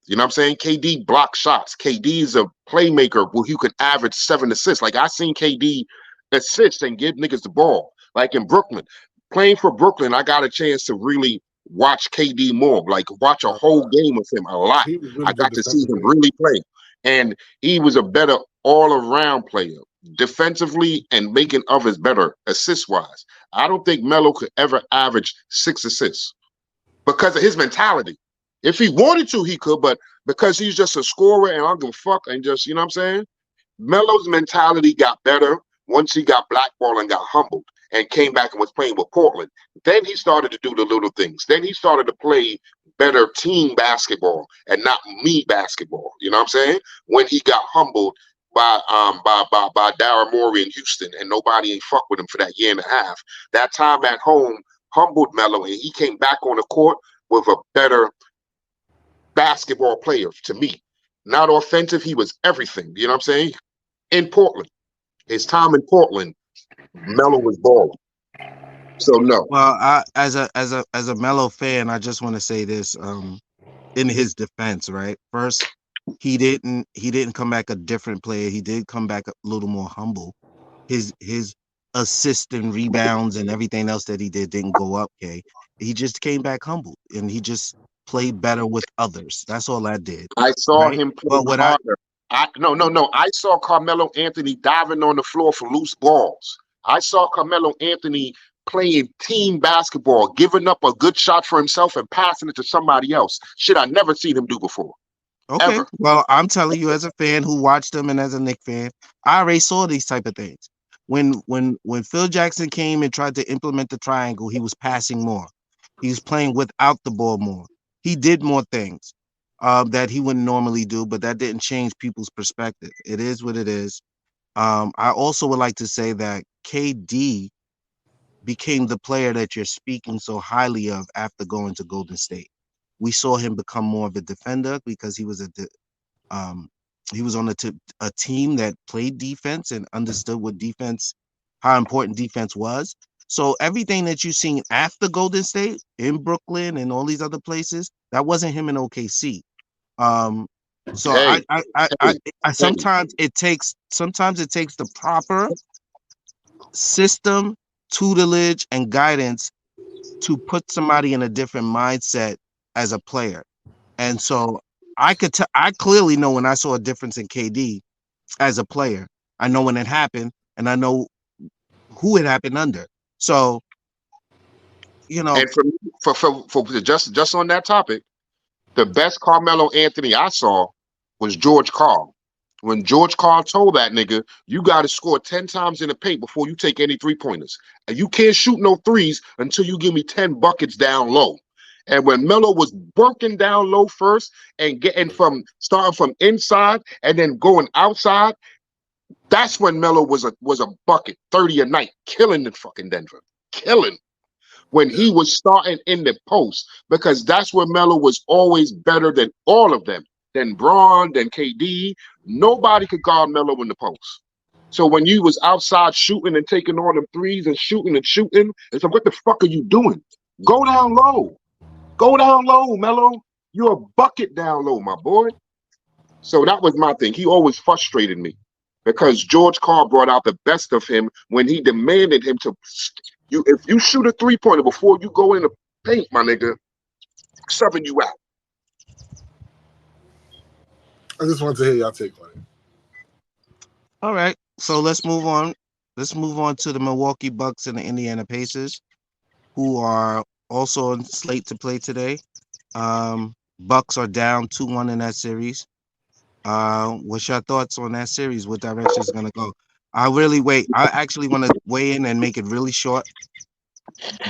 You know what I'm saying? KD block shots. KD is a playmaker who could average 7 assists. Like I seen KD assist and give niggas the ball. Like in Brooklyn, playing for Brooklyn, I got a chance to really watch KD more. Like watch a whole game of him a lot. He was I really good got to see him defensively. really play, and he was a better all-around player, defensively and making others better assist-wise. I don't think Melo could ever average 6 assists because of his mentality. If he wanted to, he could, but because he's just a scorer and I don't give a fuck and just, you know what I'm saying? Melo's mentality got better once he got blackballed and got humbled and came back and was playing with Portland. Then he started to do the little things. Then he started to play better team basketball and not me basketball. You know what I'm saying? When he got humbled by Daryl Morey in Houston and nobody ain't fuck with him for that year and a half. That time at home humbled Melo and he came back on the court with a better basketball player to me. Not offensive, he was everything. You know what I'm saying? In Portland, his time in Portland, Melo was balling. So no, Well, I as a Melo fan, I just want to say this in his defense, right? First, he didn't come back a different player. He did come back a little more humble. His assist and rebounds and everything else that he didn't go up, okay? He just came back humble and he just played better with others. That's all I did, I saw right? him play But what I harder. No. I saw Carmelo Anthony diving on the floor for loose balls. I saw Carmelo Anthony playing team basketball, giving up a good shot for himself and passing it to somebody else. Shit I never seen him do before. Okay, Ever. well, I'm telling you as a fan who watched them and as a Knicks fan, I already saw these type of things. When Phil Jackson came and tried to implement the triangle, he was passing more. He was playing without the ball more. He did more things that he wouldn't normally do, but that didn't change people's perspective. It is what it is. I also would like to say that KD became the player that you're speaking so highly of after going to Golden State. We saw him become more of a defender because um, he was on a team that played defense and understood what defense, how important defense was. So everything that you've seen after Golden State in Brooklyn and all these other places, that wasn't him in OKC. Um, so Hey, hey, I hey. sometimes it takes the proper system, tutelage, and guidance to put somebody in a different mindset as a player. And so I clearly know when I saw a difference in KD as a player. I know when it happened and I know who it happened under. So, you know, And for just on that topic, The best Carmelo Anthony I saw was George Karl. When George Karl told that nigga, you got to score 10 times in the paint before you take any three-pointers. And you can't shoot no threes until you give me 10 buckets down low. And when Melo was working down low first and getting from starting from inside and then going outside, that's when Melo was a bucket, 30 a night, killing the fucking Denver. Killing when Yeah, he was starting in the post because that's where Melo was always better than all of them, than Braun, than KD. Nobody could guard Melo in the post. So when you was outside shooting and taking all them threes and shooting, it's like, what the fuck are you doing? Go down low. Go down low, Melo. You're a bucket down low, my boy. So that was my thing. He always frustrated me because George Karl brought out the best of him when he demanded him to you. If you shoot a 3-pointer before you go in the paint, my nigga, subbing you out. I just want to hear y'all take on it. All right. So let's move on. Let's move on to the Milwaukee Bucks and the Indiana Pacers, who are also on slate to play today. Bucks are down 2-1 in that series. What's your thoughts on that series? What direction is gonna go? I actually want to weigh in and make it really short.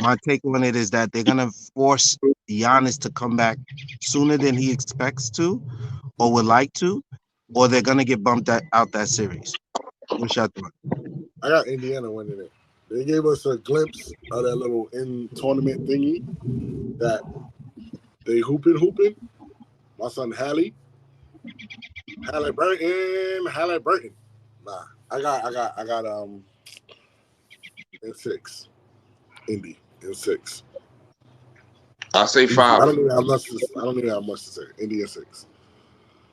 My take on it is that they're gonna force Giannis to come back sooner than he expects to or would like to, or they're gonna get bumped out that series. What's your thought? I got Indiana winning it. They gave us a glimpse of that little in tournament thingy that they hooping. My son Halliburton. Nah, I got in six. Indy in six. I say Easy. 5. I don't even have much to say. Indy in six.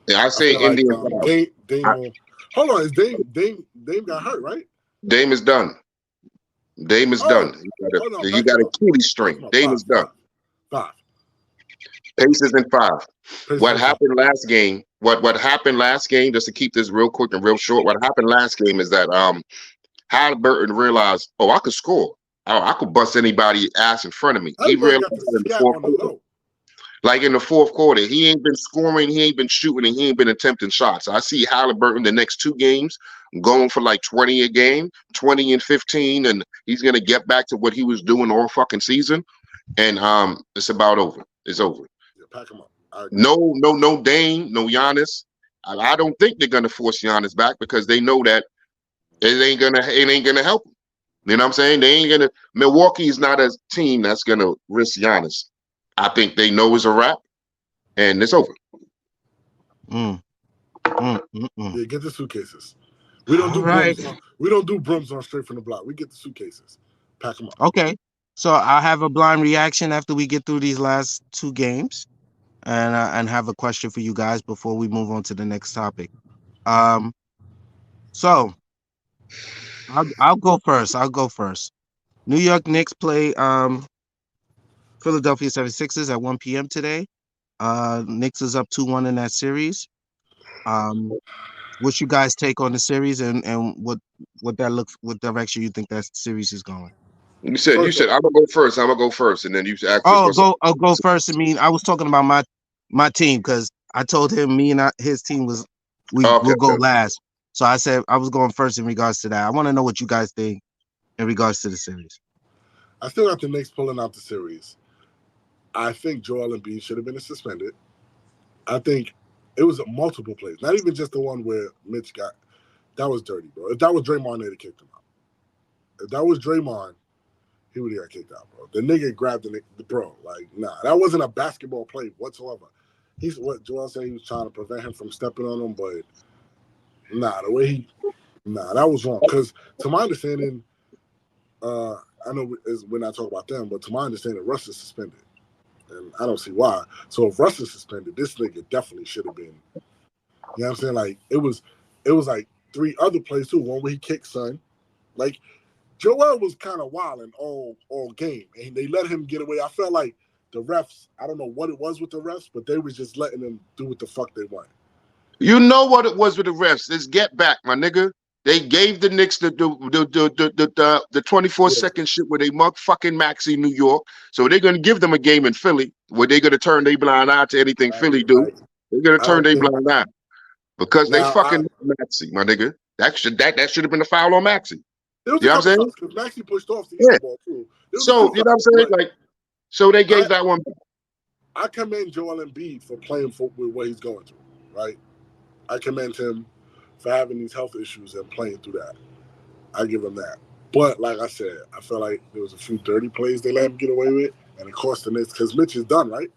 Yeah, I I say feel like Indian 5. Dame I, will. Hold on, is Dame got hurt, right? Dame is done. Dame is Oh, done. hold on, You back got him a up. Achilles Back string. him up. Dame is done. Five. Pacers in 5. Pacers What in five. happened last game? What happened last game? Just to keep this real quick and real short. What happened last game is that Halliburton realized, oh, I could score. Oh, I could bust anybody ass in front of me. He Halliburton realized got the that in the scat fourth on the quarter. low. Like in the fourth quarter, he ain't been scoring, he ain't been shooting, and he ain't been attempting shots. I see Halliburton the next 2 games going for like 20 a game, 20 and 15, and he's gonna get back to what he was doing all fucking season. And it's about over. It's over. Yeah, pack him up. I agree. No Dame, no Giannis. I don't think they're gonna force Giannis back because they know that it ain't gonna help him. You know what I'm saying? They ain't gonna. Milwaukee is not a team that's gonna risk Giannis. I think they know it's a wrap and it's over. Mm, Yeah, get the suitcases. We don't All do right. brooms. We don't do brooms on straight from the block. We get the suitcases. Pack them up. Okay. So I have a blind reaction after we get through these last 2 games, and have a question for you guys before we move on to the next topic. Um. So I'll go first. I'll go first. New York Knicks play Philadelphia 76ers at 1 p.m. today. Knicks is up 2-1 in that series. Um, what's you guys take on the series and what direction you think that series is going? You First said off, I'm gonna go first. I'm gonna go first, and then you ask this Oh, question. I'll go first. I mean, I was talking about my team because I told him his team was we Okay, will go okay. last. So I said I was going first in regards to that. I want to know what you guys think in regards to the series. I still got the Knicks pulling out the series. I think Joel Embiid should have been suspended. I think it was multiple plays, not even just the one where Mitch got. That was dirty, bro. If that was Draymond, they'd have kicked him out. If that was Draymond, he would have got kicked out, bro. The nigga grabbed the bro. Like, nah, that wasn't a basketball play whatsoever. He's what Joel said he was trying to prevent him from stepping on him, but nah, that was wrong. Because to my understanding, I know we're not talking about them, but to my understanding, Russ is suspended, and I don't see why. So if Russ is suspended, this nigga definitely should have been. You know what I'm saying? Like it was like 3 other plays too. One where he kicked son. Like Joel was kind of wilding all game, and they let him get away. I felt like the refs. I don't know what it was with the refs, but they was just letting them do what the fuck they want. You know what it was with the refs? It's get back, my nigga. They gave the Knicks the 24 Yeah, second shit where they motherfucking Maxi New York. So they're gonna give them a game in Philly where they're gonna turn their blind eye to anything Philly do. like They're gonna I turn don't their think blind eye because they now. fucking Maxi, my nigga. That should have been a foul on Maxi. There was You a know what couple I'm saying? times because Maxie pushed off to get Yeah. the ball too. There was a So few you know what I'm times, saying? but Like, so they I gave that one. I commend Joel Embiid for playing for with what he's going through. Right, I commend him for having these health issues and playing through that. I give him that. But like I said, I feel like there was a few dirty plays they let him get away with, and it cost the Knicks because Mitch is done, right?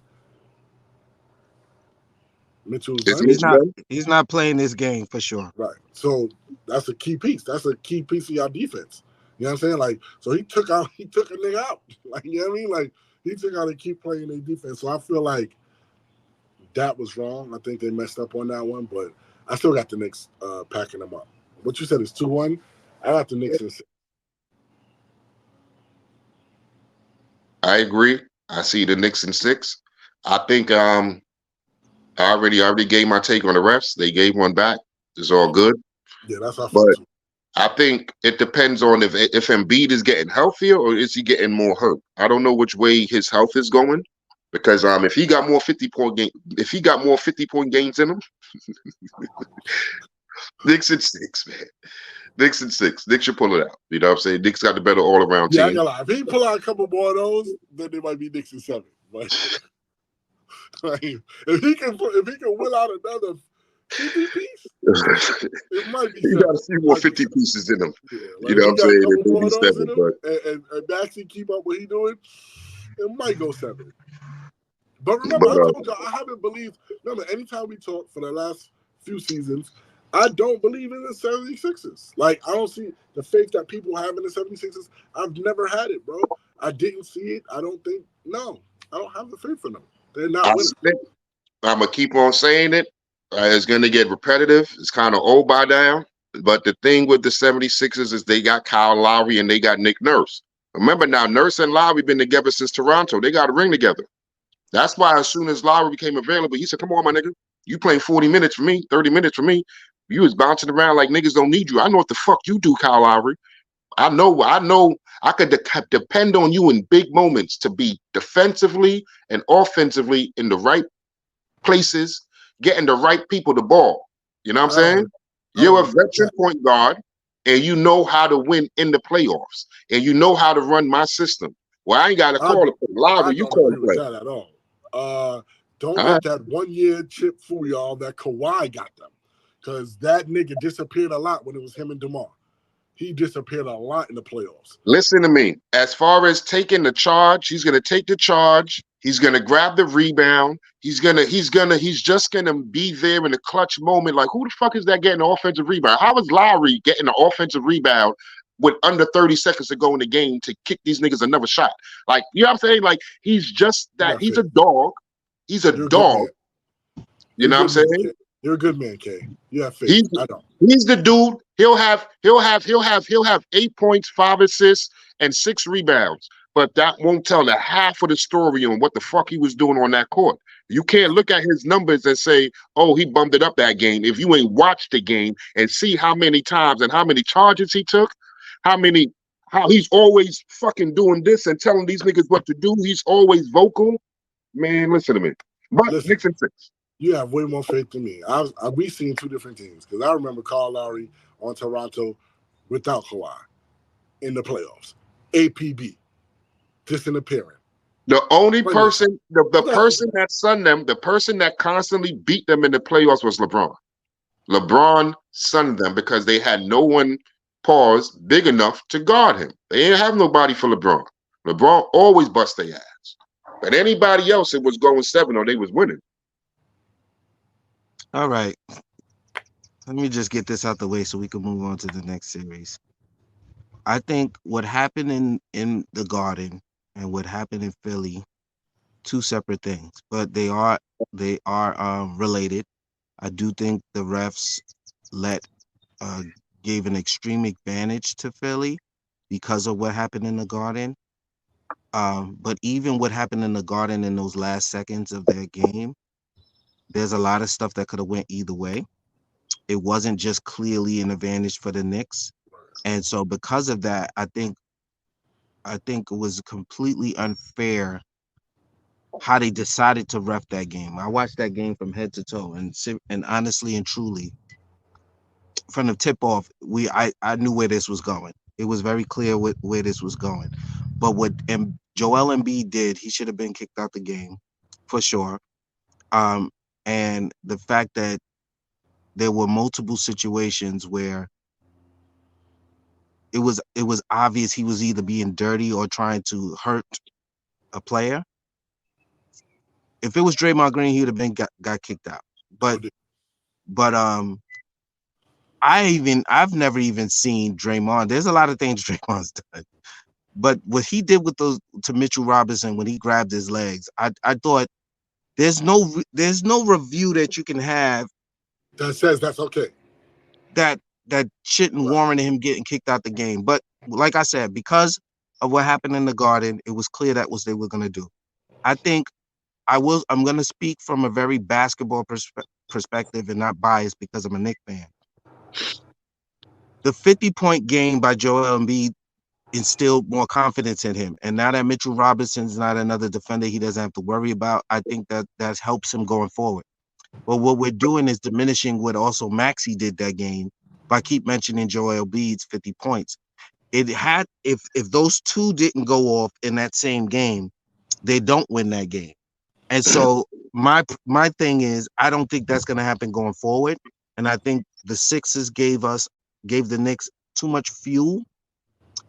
Mitchell's Is done. He's Mitch not. done? He's not playing this game for sure. Right. So that's a key piece. That's a key piece of your defense. You know what I'm saying? Like, so he took a nigga out. Like, you know what I mean? Like, he took out to keep playing their defense. So I feel like that was wrong. I think they messed up on that one, but I still got the Knicks packing them up. What you said is 2-1. I got the Knicks in 6. I agree. I see the Knicks in 6. I think I already gave my take on the refs. They gave one back. It's all good. Yeah, that's our But first one. I think it depends on if Embiid is getting healthier or is he getting more hurt. I don't know which way his health is going because if he got more 50-point game, if he got more 50-point games in him, Knicks in 6, man. Knicks in 6. Knicks should pull it out. You know what I'm saying? Knicks got the better all around Yeah, I team. got lie. If he pull out a couple more of those, then they might be Knicks in 7. But like, if he can will out another 50 piece, it might be He 7. got a few more 50 pieces in him. Yeah, You like know if what he I'm got a saying? couple It may more be of those in 7, him but and actually keep up what he doing, it might go 7. But remember, but I told y'all I haven't believed. Remember, anytime we talk for the last few seasons, I don't believe in the 76ers. Like, I don't see the faith that people have in the 76ers. I've never had it, bro. I didn't see it. I don't think, no, I don't have the faith in them. They're not I winners. think I'm gonna keep on saying it. It's gonna get repetitive. It's kind of old by now. But the thing with the 76ers is they got Kyle Lowry and they got Nick Nurse. Remember now, Nurse and Lowry been together since Toronto. They got a ring together. That's why as soon as Lowry became available, he said, "Come on, my nigga, you playing 40 minutes for me, 30 minutes for me. You was bouncing around like niggas don't need you. I know what the fuck you do, Kyle Lowry. I know I could depend on you in big moments to be defensively and offensively in the right places, getting the right people the ball. You know what I'm I saying? don't, I You're don't a agree with veteran that. point guard and you know how to win in the playoffs and you know how to run my system. Well, I ain't got to I call the don't, play. Lowry, I you don't call the agree with play. that at all. Don't All let right. that 1 year chip fool y'all that Kawhi got them. Because that nigga disappeared a lot when it was him and DeMar. He disappeared a lot in the playoffs. Listen to me. As far as taking the charge, he's gonna take the charge. He's gonna grab the rebound. He's just gonna be there in the clutch moment. Like, who the fuck is that getting an offensive rebound? How is Lowry getting an offensive rebound with under 30 seconds to go in the game to kick these niggas another shot? Like, you know what I'm saying? Like, he's just You that. got He's a faith. dog. He's a You're a good dog. man. You You're a know what I'm good man, saying? K. You're a good man, K. You have faith. He's I don't. he's the dude. He'll have 8 points, 5 assists, and 6 rebounds. But that won't tell the half of the story on what the fuck he was doing on that court. You can't look at his numbers and say, "Oh, he bummed it up that game." If you ain't watched the game and see how many times and how many charges he took, how many, how he's always fucking doing this and telling these niggas what to do. He's always vocal. Man, listen to me. But Listen, Knicks and 6. you have way more faith than me. We seen two different teams because I remember Kyle Lowry on Toronto without Kawhi in the playoffs. APB, disappearing. The only But listen, person, the you got person that sunned them, the person that constantly beat them in the playoffs was LeBron. LeBron sunned them because they had no one pause big enough to guard him. They didn't have nobody for LeBron. LeBron always bust their ass. But anybody else, it was going 7 or they was winning. All right. Let me just get this out the way so we can move on to the next series. I think what happened in the Garden and what happened in Philly, two separate things, but they are related. I do think the refs let uh gave an extreme advantage to Philly because of what happened in the Garden. But even what happened in the Garden in those last seconds of their game, there's a lot of stuff that could have went either way. It wasn't just clearly an advantage for the Knicks. And so because of that, I think it was completely unfair how they decided to ref that game. I watched that game from head to toe, and honestly and truly, from the tip off, I knew where this was going. It was very clear where this was going. But what Joel Embiid did, he should have been kicked out the game for sure. Um, and the fact that there were multiple situations where it was obvious he was either being dirty or trying to hurt a player. If it was Draymond Green, he would have been got kicked out. No, But but I've never even seen Draymond. There's a lot of things Draymond's done, but what he did with those to Mitchell Robinson when he grabbed his legs, I thought there's no review that you can have that says that's okay. that that shouldn't Right. warrant him getting kicked out the game. But like I said, because of what happened in the Garden, it was clear that was they were gonna do. I think I'm gonna speak from a very basketball perspective and not biased because I'm a Knicks fan. The 50-point game by Joel Embiid instilled more confidence in him. And now that Mitchell Robinson's not another defender he doesn't have to worry about, I think that helps him going forward. But what we're doing is diminishing what also Maxey did that game by keep mentioning Joel Embiid's 50 points. It had if those two didn't go off in that same game, they don't win that game. And so my thing is I don't think that's gonna happen going forward. And I think the Sixers gave the Knicks too much fuel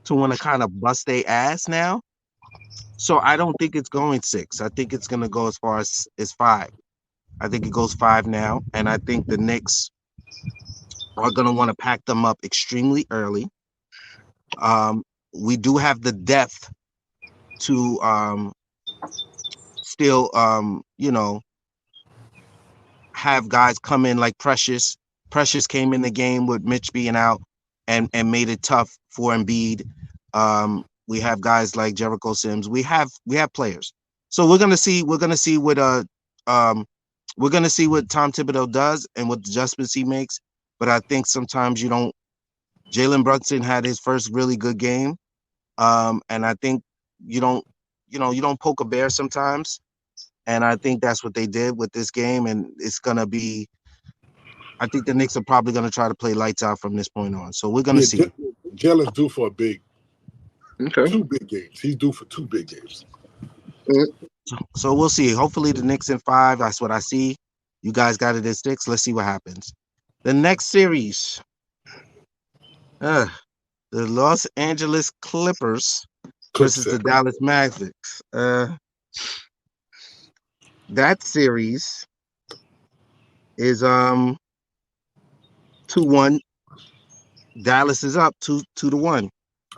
to want to kind of bust their ass now. So I don't think it's going six. I think it's gonna go as far as five. I think it goes five now, and I think the Knicks are gonna want to pack them up extremely early. We do have the depth to still have guys come in like Precious. Precious came in the game with Mitch being out and made it tough for Embiid. We have guys like Jericho Sims. We have players. So we're gonna see um we're gonna see what Tom Thibodeau does and what adjustments he makes. But I think sometimes you don't. Jalen Brunson had his first really good game, and I think you don't you don't poke a bear sometimes. And I think that's what they did with this game, and it's gonna be. I think the Knicks are probably gonna try to play lights out from this point on. So we're gonna Yeah, see. Jalen's due for Okay. two big games. He's due for two big games. So we'll see. Hopefully the Knicks in five. That's what I see. You guys got it at six. Let's see what happens. The next series, uh, the Los Angeles Clippers versus the Clipset. Dallas Mavericks. That series is 2-1. Dallas is up 2-1.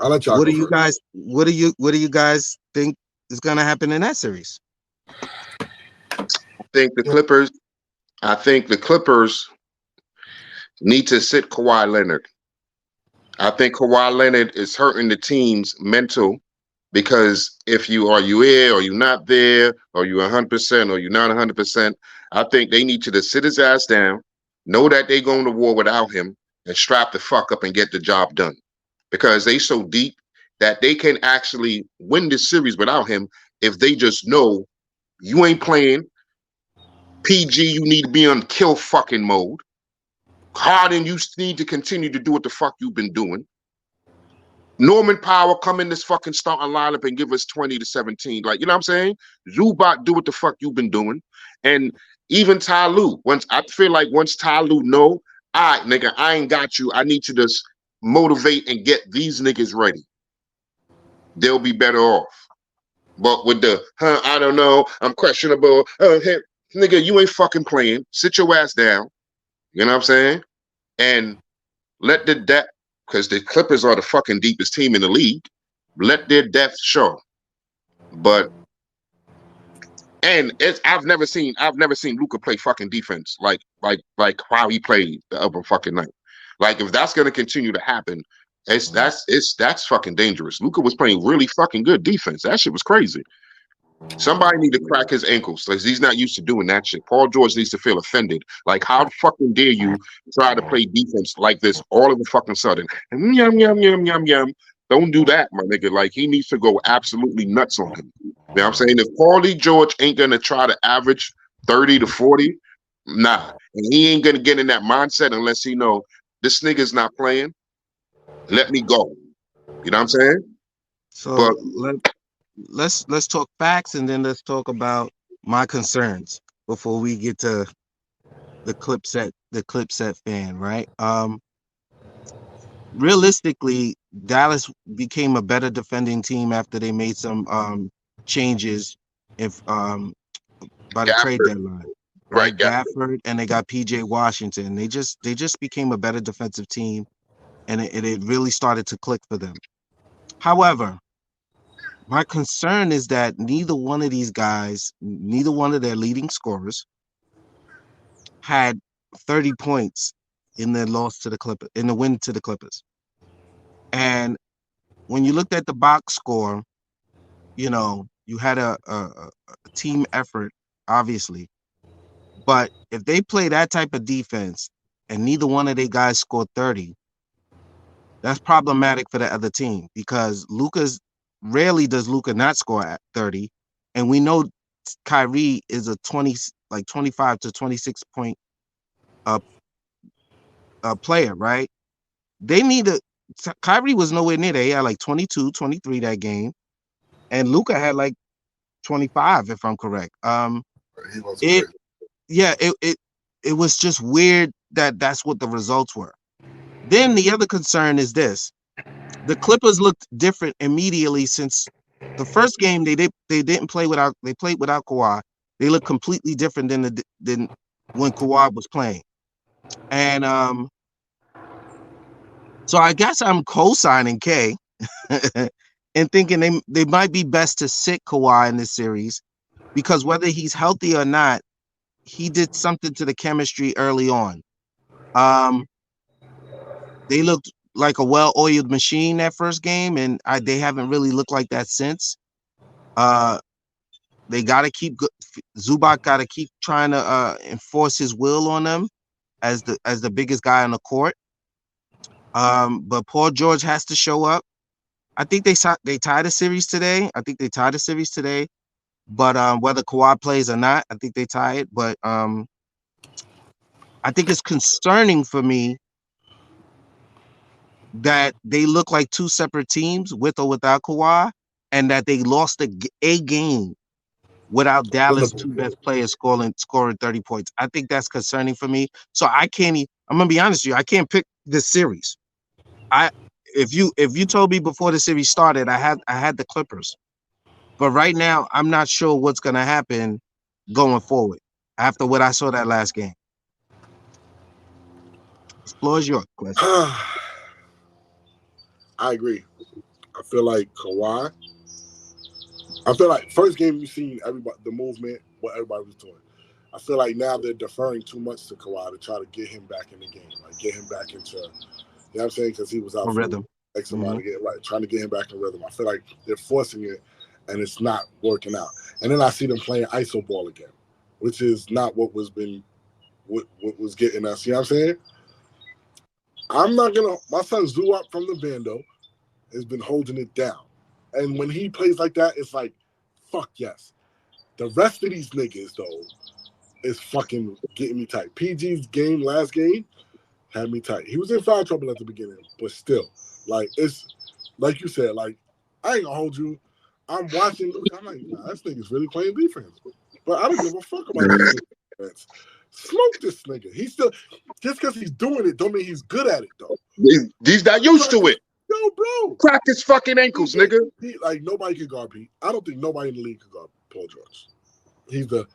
I'll let y'all What go do you first. guys what do you guys think is gonna happen in that series? Think the Yeah. Clippers. I think the Clippers need to sit Kawhi Leonard. I think Kawhi Leonard is hurting the team's mental because if you here or you not there or you 100% or you're not 100%, I think they need to sit his ass down, know that they going to war without him, and strap the fuck up and get the job done because they so deep that they can actually win this series without him if they just know you ain't playing. PG, you need to be on kill fucking mode. Harden, you need to continue to do what the fuck you've been doing. Norman Powell come in this fucking starting lineup and give us 20 to 17. Like, you know what I'm saying? Zubac, do what the fuck you've been doing. And even Ty Lue, I feel like once Ty Lue know, all right, nigga, I ain't got you. I need to just motivate and get these niggas ready. They'll be better off. But with the, I don't know, I'm questionable. Hey, nigga, you ain't fucking playing. Sit your ass down. You know what I'm saying? And let the depth, because the Clippers are the fucking deepest team in the league. Let their depth show. But I've never seen Luka play fucking defense like how he played the other fucking night. Like if that's gonna continue to happen, that's fucking dangerous. Luka was playing really fucking good defense. That shit was crazy. Somebody need to crack his ankles because he's not used to doing that shit. Paul George needs to feel offended. Like, how fucking dare you try to play defense like this all of a fucking sudden? And yum, yum, yum, yum, yum. Don't do that, my nigga. Like, he needs to go absolutely nuts on him. You know what I'm saying? If Paulie George ain't going to try to average 30 to 40, nah. And he ain't going to get in that mindset unless he know this nigga's not playing. Let me go. You know what I'm saying? But So let's talk facts and then let's talk about my concerns before we get to the clip set fan, right? Realistically, Dallas became a better defending team after they made some changes if by the trade Gafford, deadline, right, right? Gafford. Gafford and they got PJ Washington. They just became a better defensive team and it really started to click for them. However, my concern is that neither one of these guys, neither one of their leading scorers had 30 points in their loss to the Clippers, in the win to the Clippers. And when you looked at the box score, you had a team effort, obviously. But if they play that type of defense and neither one of their guys scored 30, that's problematic for the other team because rarely does Luka not score at 30. And we know Kyrie is a 20, like 25 to 26 point uh, player, right? They need to. Kyrie was nowhere near that. He had like 22, 23 that game. And Luka had like 25, if I'm correct. He wasn't It crazy. yeah, it was just weird that that's what the results were. Then the other concern is this: the Clippers looked different immediately since the first game they didn't play without they played without Kawhi. They looked completely different than when Kawhi was playing. And so I guess I'm co-signing K and thinking they might be best to sit Kawhi in this series because whether he's healthy or not, he did something to the chemistry early on. Um, they looked like a well-oiled machine that first game, and they haven't really looked like that since. Uh, they got to keep Zubac got to keep trying to enforce his will on them as the biggest guy on the court. But Paul George has to show up. I think they tied the series today. I think they tied the series today. But whether Kawhi plays or not, I think they tie it. But I think it's concerning for me that they look like two separate teams with or without Kawhi, and that they lost a game without In the Dallas' two bubble. best players scoring 30 points. I think that's concerning for me. So I can't. I'm gonna be honest with you. I can't pick this series. I if you told me before the series started, I had the Clippers, but right now I'm not sure what's gonna happen going forward after what I saw that last game. The floor is yours, Chris. I agree. I feel like Kawhi. I feel like first game you seen everybody the movement, what everybody was doing. I feel like now they're deferring too much to Kawhi to try to get him back in the game, like get him back into, you know what I'm saying? Because he was A out for rhythm. X amount Hmm. of get right, trying to get him back in rhythm. I feel like they're forcing it, and it's not working out. And then I see them playing iso ball again, which is not what was getting us. You know what I'm saying? I'm not gonna. My son Zuwap from the Bando has been holding it down, and when he plays like that, it's like, fuck yes. The rest of these niggas though is fucking getting me tight. PG's game last game had me tight. He was in foul trouble at the beginning, but still, like it's like you said, like I ain't gonna hold you. I'm watching Luke. I'm like, nah, this nigga's really playing defense. But I don't give a fuck about this nigga defense. Smoke this nigga. He's still just because he's doing it don't mean he's good at it though. He's not used Crack to his, it. yo, bro. Crack his fucking He ankles, did. nigga. Like nobody can guard Pete. I don't think nobody in the league can guard Paul George. He's the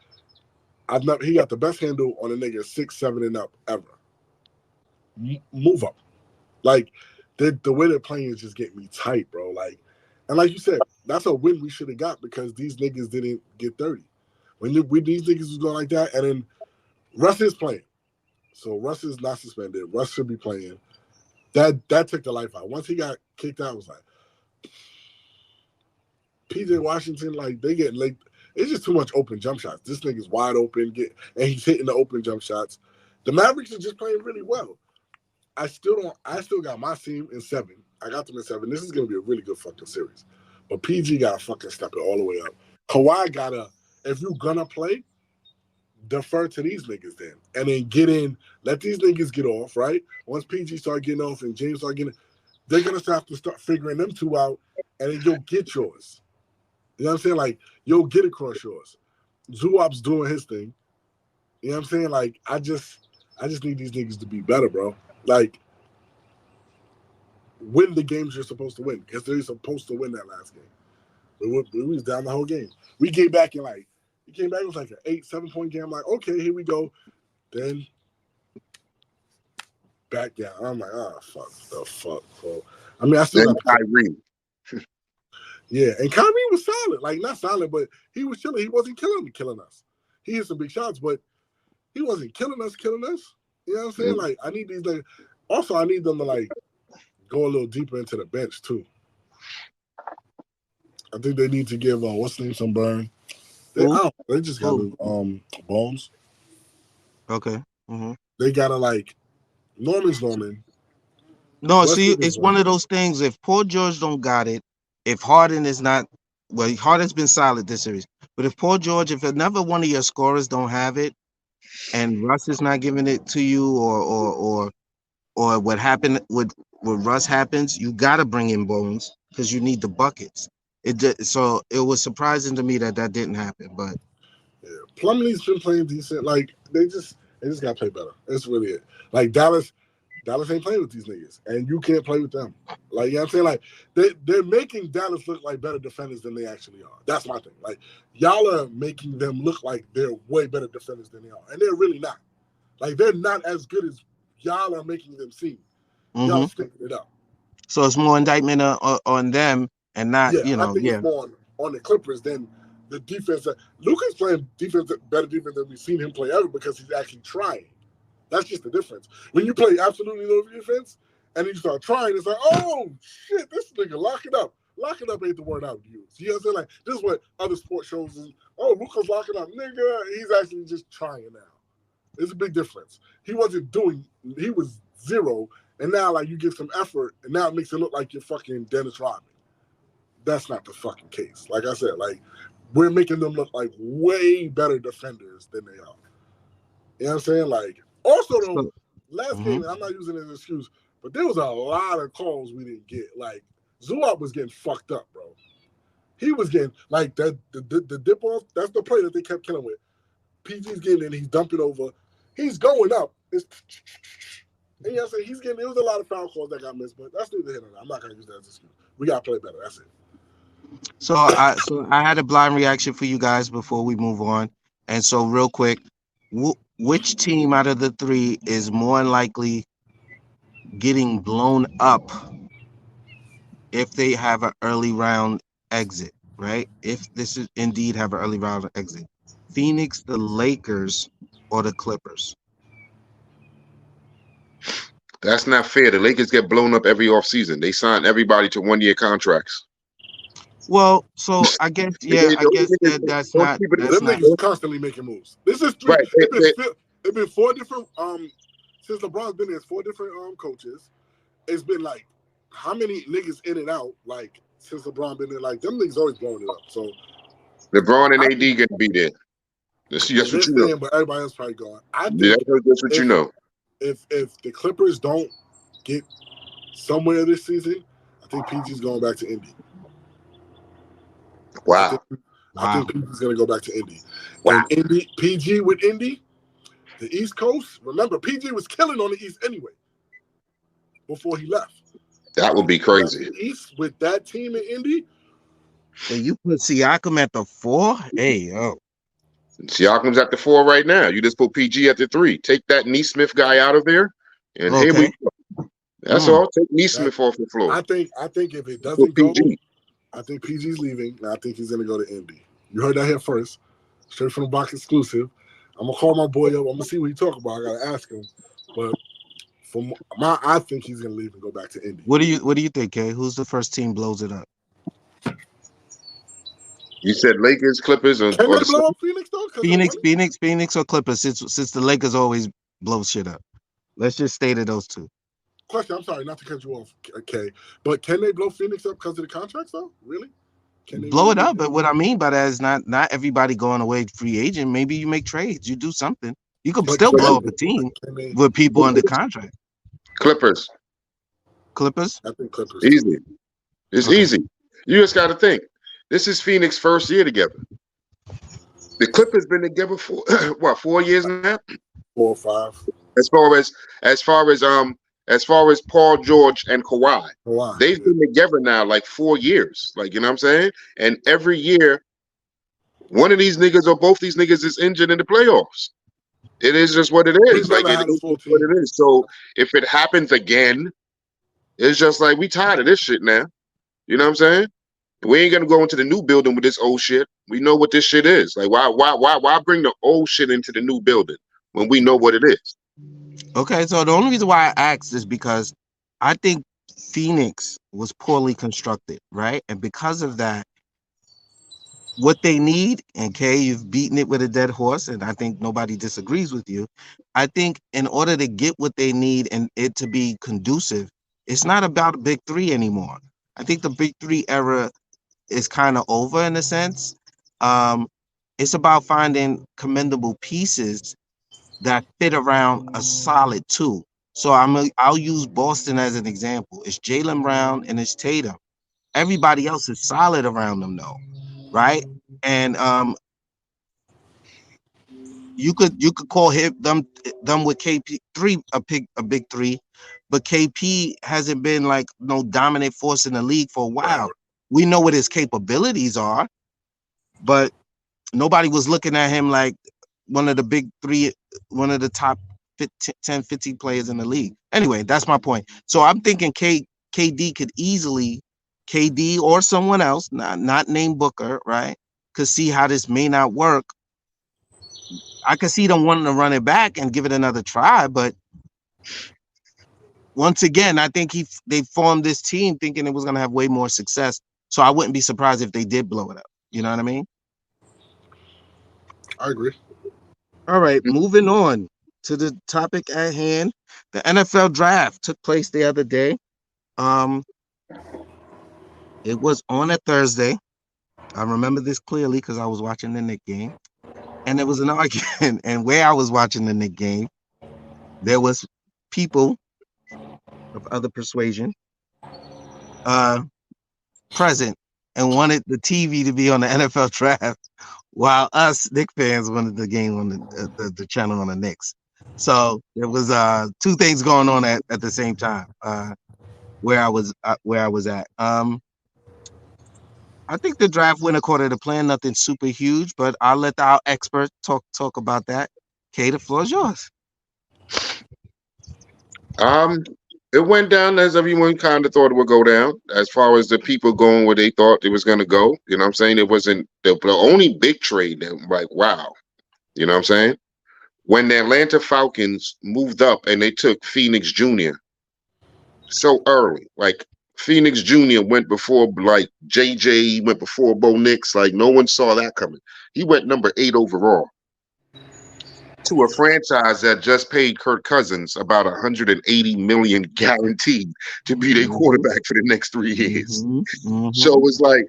I've never he got the best handle on a nigga 6'7" and up ever. Move up. Like the way they're playing is just getting me tight, bro. Like, and like you said, that's a win we should have got because these niggas didn't get 30. When these niggas was going like that, and then Russ is playing, so Russ is not suspended. Russ should be playing. That took the life out. Once he got kicked out, it was like PJ Washington, like they get late. It's just too much open jump shots. This nigga's wide open, and he's hitting the open jump shots. The Mavericks are just playing really well. I still don't. I still got my team in 7. I got them in 7. This is gonna be a really good fucking series. But PG gotta fucking step it all the way up. Kawhi gotta. If you gonna play, defer to these niggas then, and then get in. Let these niggas get off. Right. Once PG start getting off and James start getting, they're gonna have to start figuring them two out, and then you'll get yours. You know what I'm saying? Like you'll get across yours. Zuop's doing his thing. You know what I'm saying? Like I just need these niggas to be better, bro. Like win the games you're supposed to win because they're supposed to win that last game. We was down the whole game. We came back in it was like an 8-7 point game. I'm like, okay, here we go. Then back down. I'm like, fuck the fuck, bro. I mean, I still Then got Kyrie. Yeah, and Kyrie was solid. Like not solid, but he was chilling. He wasn't killing us. He hit some big shots, but he wasn't killing us. You know what I'm saying? Like I need these like also I need them to like go a little deeper into the bench too. I think they need to give what's the name some burn. They just got Bones. Okay. Mm-hmm. They gotta like Norman's Norman. No, see, it's one of those things. If Paul George don't got it, if Harden is not, well, Harden's been solid this series. But if Paul George, if another one of your scorers don't have it, and Russ is not giving it to you, or what happened with Russ happens, you gotta bring in Bones because you need the buckets. So it was surprising to me that didn't happen. But yeah, Plumlee's been playing decent. Like they just gotta play better. That's really it. Like Dallas ain't playing with these niggas, and you can't play with them. Like you know what I'm saying, like they're making Dallas look like better defenders than they actually are. That's my thing. Like y'all are making them look like they're way better defenders than they are, and they're really not. Like they're not as good as y'all are making them seem. Y'all sticking it up. So it's more indictment on them and not, I think it's more on the Clippers than the defense. Luka's playing better defense than we've seen him play ever because he's actually trying. That's just the difference. When you play absolutely no defense and then you start trying, it's like, oh shit, this nigga lock it up. Lock it up ain't the word I would use. You know what I'm saying? Like this is what other sports shows is. Oh, Luka's locking up, nigga. He's actually just trying now. It's a big difference. He wasn't doing. He was zero, and now like you give some effort, and now it makes it look like you're fucking Dennis Rodman. That's not the fucking case. Like I said, like we're making them look like way better defenders than they are. You know what I'm saying? Like also though, last game, I'm not using it as an excuse, but there was a lot of calls we didn't get. Like Zuop was getting fucked up, bro. He was getting like that the dip off. That's the play that they kept killing with. PG's getting in, he's dumping over, he's going up. And you know what I'm saying? He's getting. There was a lot of foul calls that got missed, but that's neither here nor there. I'm not gonna use that as an excuse. We gotta play better. That's it. So I had a blind reaction for you guys before we move on, and so real quick, which team out of the 3 is more likely getting blown up if they have an early round exit, right? If this is indeed have an early round exit, Phoenix, the Lakers, or the Clippers? That's not fair. The Lakers get blown up every offseason. They sign everybody to 1-year contracts. Well, so I guess that's not. Them niggas constantly making moves. This is 3. Right. It's been 4 different. Since LeBron's been there, it's 4 different coaches. It's been like how many niggas in and out? Like since LeBron been there, like them niggas always blowing it up. So LeBron and AD gonna be there. That's what you know. But everybody else probably going. I think that's what you know. If the Clippers don't get somewhere this season, I think PG's going back to Indy. Wow. I think PG's going to go back to Indy. Wow. And PG with Indy, the East Coast. Remember, PG was killing on the East anyway before he left. That would be crazy. East with that team in Indy. Hey, you put Siakam at the 4? Hey, yo. Siakam's at the 4 right now. You just put PG at the 3. Take that Neesmith guy out of there, and here we go. That's all. Take Neesmith off the floor. I think if it doesn't go, I think PG's leaving, and I think he's going to go to Indy. You heard that here first. Straight from the box exclusive. I'm going to call my boy up. I'm going to see what he talk about. I got to ask him. But I think he's going to leave and go back to Indy. What do you think, Kay? Who's the first team blows it up? You said Lakers, Clippers, Can or they the blow up Suns? Phoenix though? Because Phoenix, Phoenix, Phoenix, or Clippers? Since the Lakers always blow shit up. Let's just stay to those two. question. I'm sorry, not to cut you off, Kay, but can they blow Phoenix up because of the contracts though? Really? Can they Blow really it do up, that? but what I mean by that is not everybody going away free agent. Maybe you make trades, you do something. You could But still can blow they? up a But team can they? with people under Clippers. contract. Clippers. Clippers. I think Clippers too. Easy. It's Okay. easy. You just got to think. This is Phoenix' first year together. The Clippers been together for what 4 years now. 4 or 5. As far as as far as um as far as Paul George and Kawhi, Why? they've Yeah. been together now like 4 years. Like you know what I'm saying. And every year, one of these niggas or both these niggas is injured in the playoffs. It is just what it We've is. Like never it had a is full just what team. it is. So if it happens again, it's just like we tired of this shit now. You know what I'm saying? We ain't gonna go into the new building with this old shit. We know what this shit is. Like why bring the old shit into the new building when we know what it is? Okay. So the only reason why I asked is because I think Phoenix was poorly constructed, right? And because of that, what they need, and Kay, you've beaten it with a dead horse, and I think nobody disagrees with you. I think in order to get what they need and it to be conducive, it's not about a big three anymore. I think the big three era is kind of over in a sense. Um, it's about finding commendable pieces that fit around a solid two. So I'll use Boston as an example. It's Jalen Brown and it's Tatum. Everybody else is solid around them though, right? And you could call him them with KP3 a big three, but KP hasn't been like no dominant force in the league for a Right. while. We know what his capabilities are, but nobody was looking at him like one of the big three, one of the top 15, 10, 15 players in the league. Anyway, that's my point. So I'm thinking KD could easily, KD or someone else, not named Booker, right? Could see how this may not work. I could see them wanting to run it back and give it another try, but once again, I think they formed this team thinking it was going to have way more success. So I wouldn't be surprised if they did blow it up. You know what I mean? I agree. All right, moving on to the topic at hand. The NFL draft took place the other day. Um, it was on a Thursday. I remember this clearly because I was watching the Knick game, and there was an argument. And where I was watching the Knick game, there was people of other persuasion uh, present and wanted the TV to be on the NFL draft, while us Knicks fans wanted the game on the channel on the Knicks. So there was two things going on at the same time. Where I was at. I think the draft went according to plan. Nothing super huge, but I'll let our expert talk about that. Kay, the floor is yours. Um, it went down as everyone kind of thought it would go down. As far as the people going where they thought it was going to go, you know what I'm saying? It wasn't the only big trade that like wow, you know what I'm saying? When the Atlanta Falcons moved up and they took Phoenix Jr. so early, like Phoenix Jr. went before like JJ, went before Bo Nix, like no one saw that coming. He went number 8 overall to a franchise that just paid Kirk Cousins about 180 million guaranteed to be their Mm-hmm, quarterback for the next 3 years. mm-hmm, So mm-hmm. it's like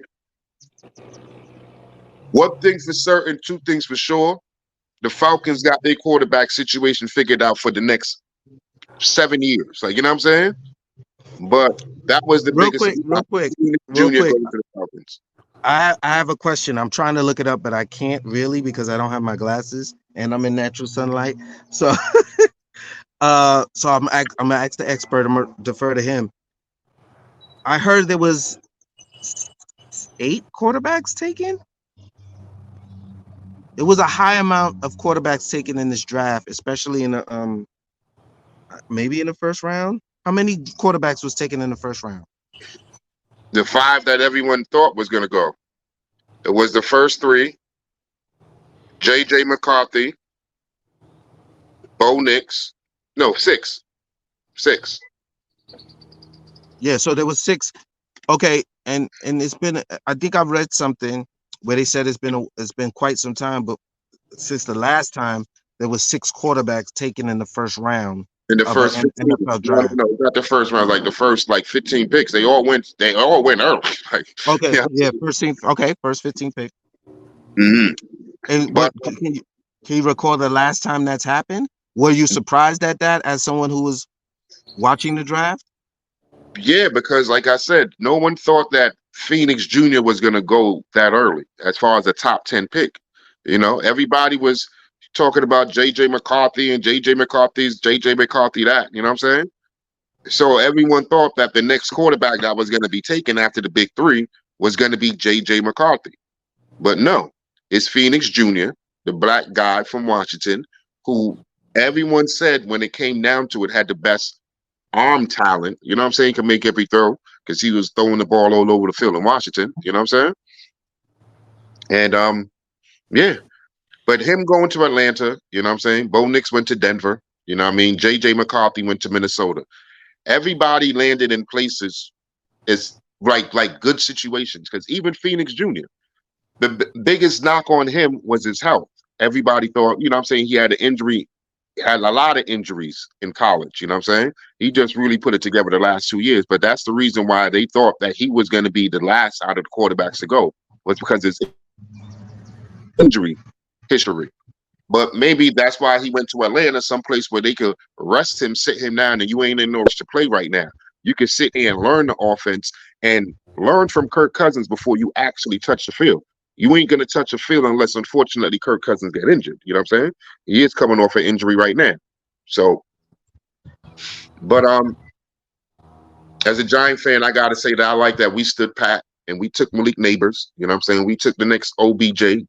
one thing for certain, two things for sure. The Falcons got their quarterback situation figured out for the next 7 years. Like you know what I'm saying? But that was the Real biggest quick, surprise. real quick, Phoenix real Jr. quick. going to the Falcons. I have a question. I'm trying to look it up, but I can't really because I don't have my glasses and I'm in natural sunlight. So so I'm gonna ask the expert. I'm gonna defer to him. I heard there was 8 quarterbacks taken. It was a high amount of quarterbacks taken in this draft, especially in the maybe in the first round. How many quarterbacks was taken in the first round? The 5 that everyone thought was going to go. It was the first 3: J.J. McCarthy, Bo Nix. No, 6. 6. Yeah, so there was 6. Okay, and it's been. I think I read something where they said it's been quite some time, but since the last time there was 6 quarterbacks taken in the first round In the of an first 15, NFL no, draft. no, no, not the first round, like the first like 15 picks. They all went early. Like, Okay, yeah. yeah, first 15 pick. Mhm. And But but can you recall the last time that's happened? Were you surprised at that as someone who was watching the draft? yeah, because like I said, no one thought that Phoenix Jr. was gonna go that early as far as a top 10 pick. Everybody was talking about JJ McCarthy and JJ McCarthy's JJ McCarthy that, you know what I'm saying? So everyone thought that the next quarterback that was gonna be taken after the big three was gonna be JJ McCarthy. But no, it's Phoenix Jr., the black guy from Washington, who everyone said when it came down to it had the best arm talent. You know what I'm saying? Can make every throw because he was throwing the ball all over the field in Washington. You know what I'm saying? And yeah. But him going to Atlanta, you know what I'm saying? Bo Nix went to Denver. You know what I mean? JJ McCarthy went to Minnesota. Everybody landed in places is like good situations because even Phoenix Jr. Biggest knock on him was his health. Everybody thought, you know what I'm saying, he had an injury, had a lot of injuries in college, you know what I'm saying? He just really put it together the last 2 years. But that's the reason why they thought that he was going to be the last out of the quarterbacks to go, was because his injury history. But maybe that's why he went to Atlanta, someplace where they could rest him, sit him down, and you ain't in no rush to play right now. You can sit here and learn the offense and learn from Kirk Cousins before you actually touch the field. You ain't gonna touch the field unless, unfortunately, Kirk Cousins get injured. You know what I'm saying? He is coming off an injury right now. So, but as a Giant fan, I gotta say that I like that we stood pat and we took Malik Neighbors. You know what I'm saying? We took the next OBJ,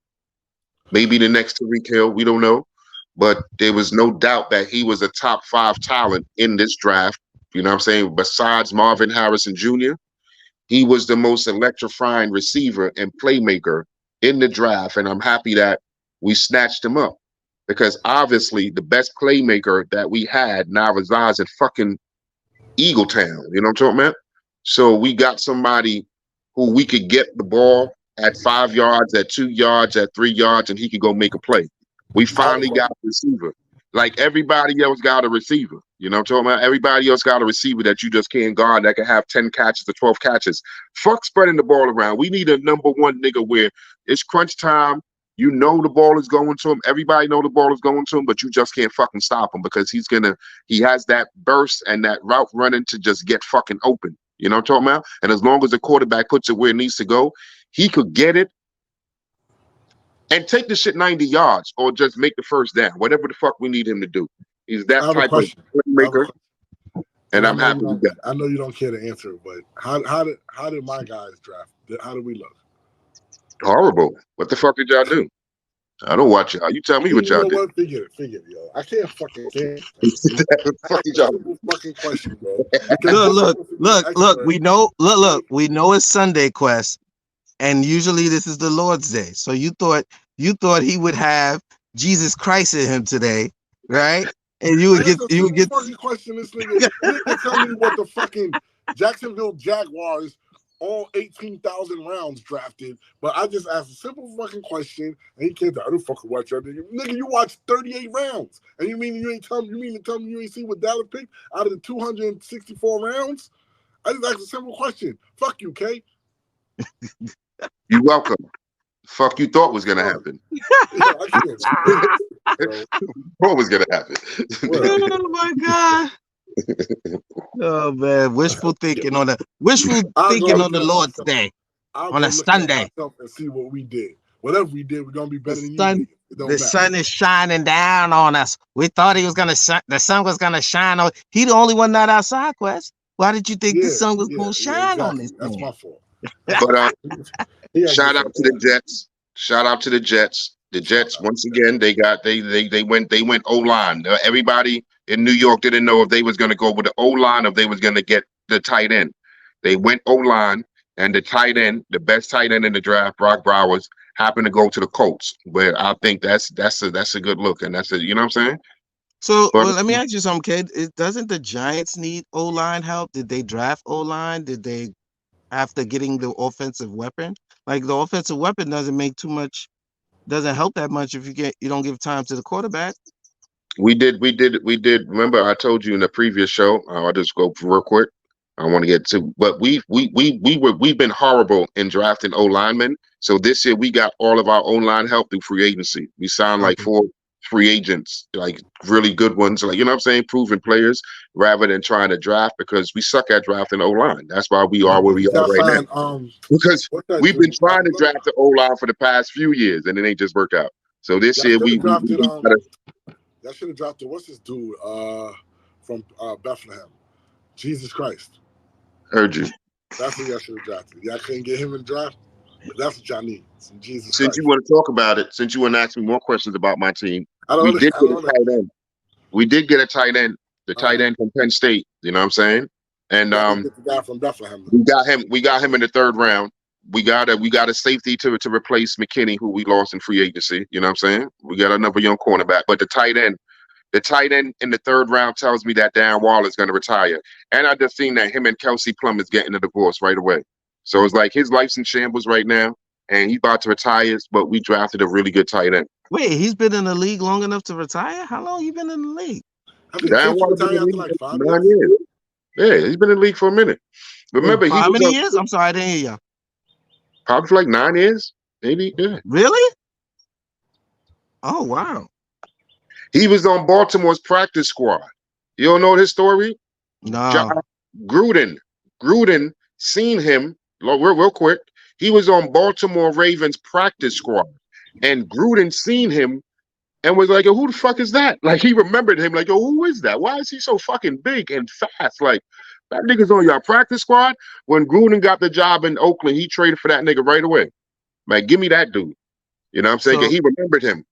maybe the next Tariq Hill. We don't know. But there was no doubt that he was a top 5 talent in this draft. You know what I'm saying? Besides Marvin Harrison Jr., he was the most electrifying receiver and playmaker in the draft. And I'm happy that we snatched him up because obviously the best playmaker that we had now resides in fucking Eagle Town. You know what I'm talking about? So we got somebody who we could get the ball at 5 yards, at 2 yards, at 3 yards, and he could go make a play. We finally got a receiver. Like everybody else got a receiver. You know what I'm talking about? Everybody else got a receiver that you just can't guard that can have 10 catches to 12 catches. Fuck spreading the ball around. We need a number one nigga where it's crunch time. You know the ball is going to him. Everybody know the ball is going to him, but you just can't fucking stop him because he has that burst and that route running to just get fucking open. You know what I'm talking about? And as long as the quarterback puts it where it needs to go, he could get it and take the shit 90 yards or just make the first down, whatever the fuck we need him to do. He's I that have a type of question. I have a playmaker, question. and And I I'm know you happy with don't. that. I know you don't care to answer it, but how did my guys draft? How did we look? Horrible. What the fuck did y'all do? I don't watch y'all. You tell me what You y'all know did. what? Figure it, yo. I can't fucking stand. What the I fuck ask did a y'all simple fucking question, bro. Because Look, you're look, supposed to be the look. expert. We know it's Sunday Quest, and usually this is the Lord's Day. So you thought he would have Jesus Christ in him today, right? And I asked a you would simple get fucking question. This nigga tell me what the fucking Jacksonville Jaguars all 18,000 rounds drafted, but I just asked a simple fucking question, and he can't. I don't fucking watch that nigga. Nigga, you watched 38 rounds, and you mean to tell me you ain't see what Dallas picked out of the 264 rounds? I just asked a simple question. Fuck you, K. You welcome. Fuck you thought was gonna Fuck. happen. Yeah, I can't stand this, bro. What was gonna happen? Whatever. oh my god. Oh man, wishful I'll go thinking on look the it up Lord's myself. Day I'll on go a look it up Sunday. myself and see what we did. Whatever we did, we're gonna be The better than you sun, did. It the don't matter. sun is shining down on us. We thought he was gonna the sun was gonna shine on. He the only one not outside, Quest. Why did you think the Yeah, sun was yeah, gonna yeah, shine on this exactly. That's man? my fault. That's But my fault. He has shout this out to the idea. Jets. Shout out to the Jets. The Shout Jets out. once again they went O line. Everybody in New York didn't know if they was going to go with the O line or if they was going to get the tight end. They went O line and the tight end, the best tight end in the draft, Brock Bowers, happened to go to the Colts. Where I think that's a good look and that's a you know what I'm saying. So, But well, let me ask you something, kid. Doesn't the Giants need O line help? Did they draft O line? Did they? after getting the offensive weapon. Like the offensive weapon doesn't make too much, doesn't help that much if you don't give time to the quarterback. We did. Remember, I told you in the previous show. I'll just go real quick. I want to get to, but we've been horrible in drafting O linemen. So this year we got all of our O line help through free agency. We signed like Okay. 4 free agents, like really good ones, like you know what I'm saying, proven players, rather than trying to draft because we suck at drafting O line. That's why we are where we You are got right now. signed. Because What's that we've been dude? trying to draft the O line for the past few years and it ain't just worked out. So this Y'all year should have we drafted. gotta Y'all should have drafted. What's this dude? From Bethlehem. Jesus Christ. urge you. That's what y'all should have drafted. Y'all couldn't get him in the draft. But that's what y'all need. Some Jesus Since you Christ. want to talk about it, since you want to ask me more questions about my team, I don't we know. did I get a don't know. tight end. We did get a tight end, the Uh, tight end from Penn State. You know what I'm saying? And y'all didn't get the guy from Bethlehem. Though. we got him. We got him in the third round. We got a safety to replace McKinney, who we lost in free agency. You know what I'm saying? We got another young cornerback, but the tight end in the third round tells me that Dan Wall is going to retire. And I just seen that him and Kelsey Plum is getting a divorce right away. So it's like his life's in shambles right now, and he's about to retire. But we drafted a really good tight end. Wait, he's been in the league long enough to retire? How long you been in the league? I think Dan didn't you Wall been retire in the after league like for 5 years? 9 years. Yeah, he's been in the league for a minute. Wait, Remember, for he how was many on years? I'm sorry, I didn't hear you. probably for like 9 years, maybe. Yeah, Really? Oh wow. he was on Baltimore's practice squad. You don't know his story? John No. Gruden. Gruden seen him real quick. He was on Baltimore Ravens practice squad, and Gruden seen him and was like, "Yo, who the fuck is that?" Like he remembered him. Like, "Yo, who is that? Why is he so fucking big and fast?" Like that nigga's on your practice squad. When Gruden got the job in Oakland, he traded for that nigga right away. Like, give me that dude. You know what I'm saying? 'Cause So he remembered him.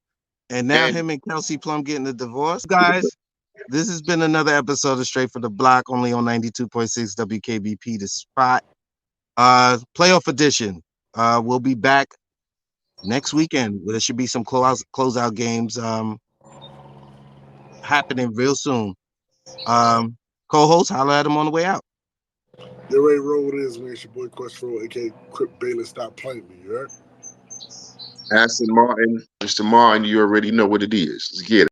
and now And him and Kelsey Plum getting a divorce. Guys, this has been another episode of Straight for the Block, only on 92.6 WKBP the spot. Playoff edition. We'll be back next weekend. There should be some closeout games happening real soon. Co-host, holler at him on the way out. You already roll with this, man. It's your boy Quest Roll, aka Crip Bayless. Stop playing me, you heard? Aston Martin, Mr. Martin, you already know what it is. Let's get it.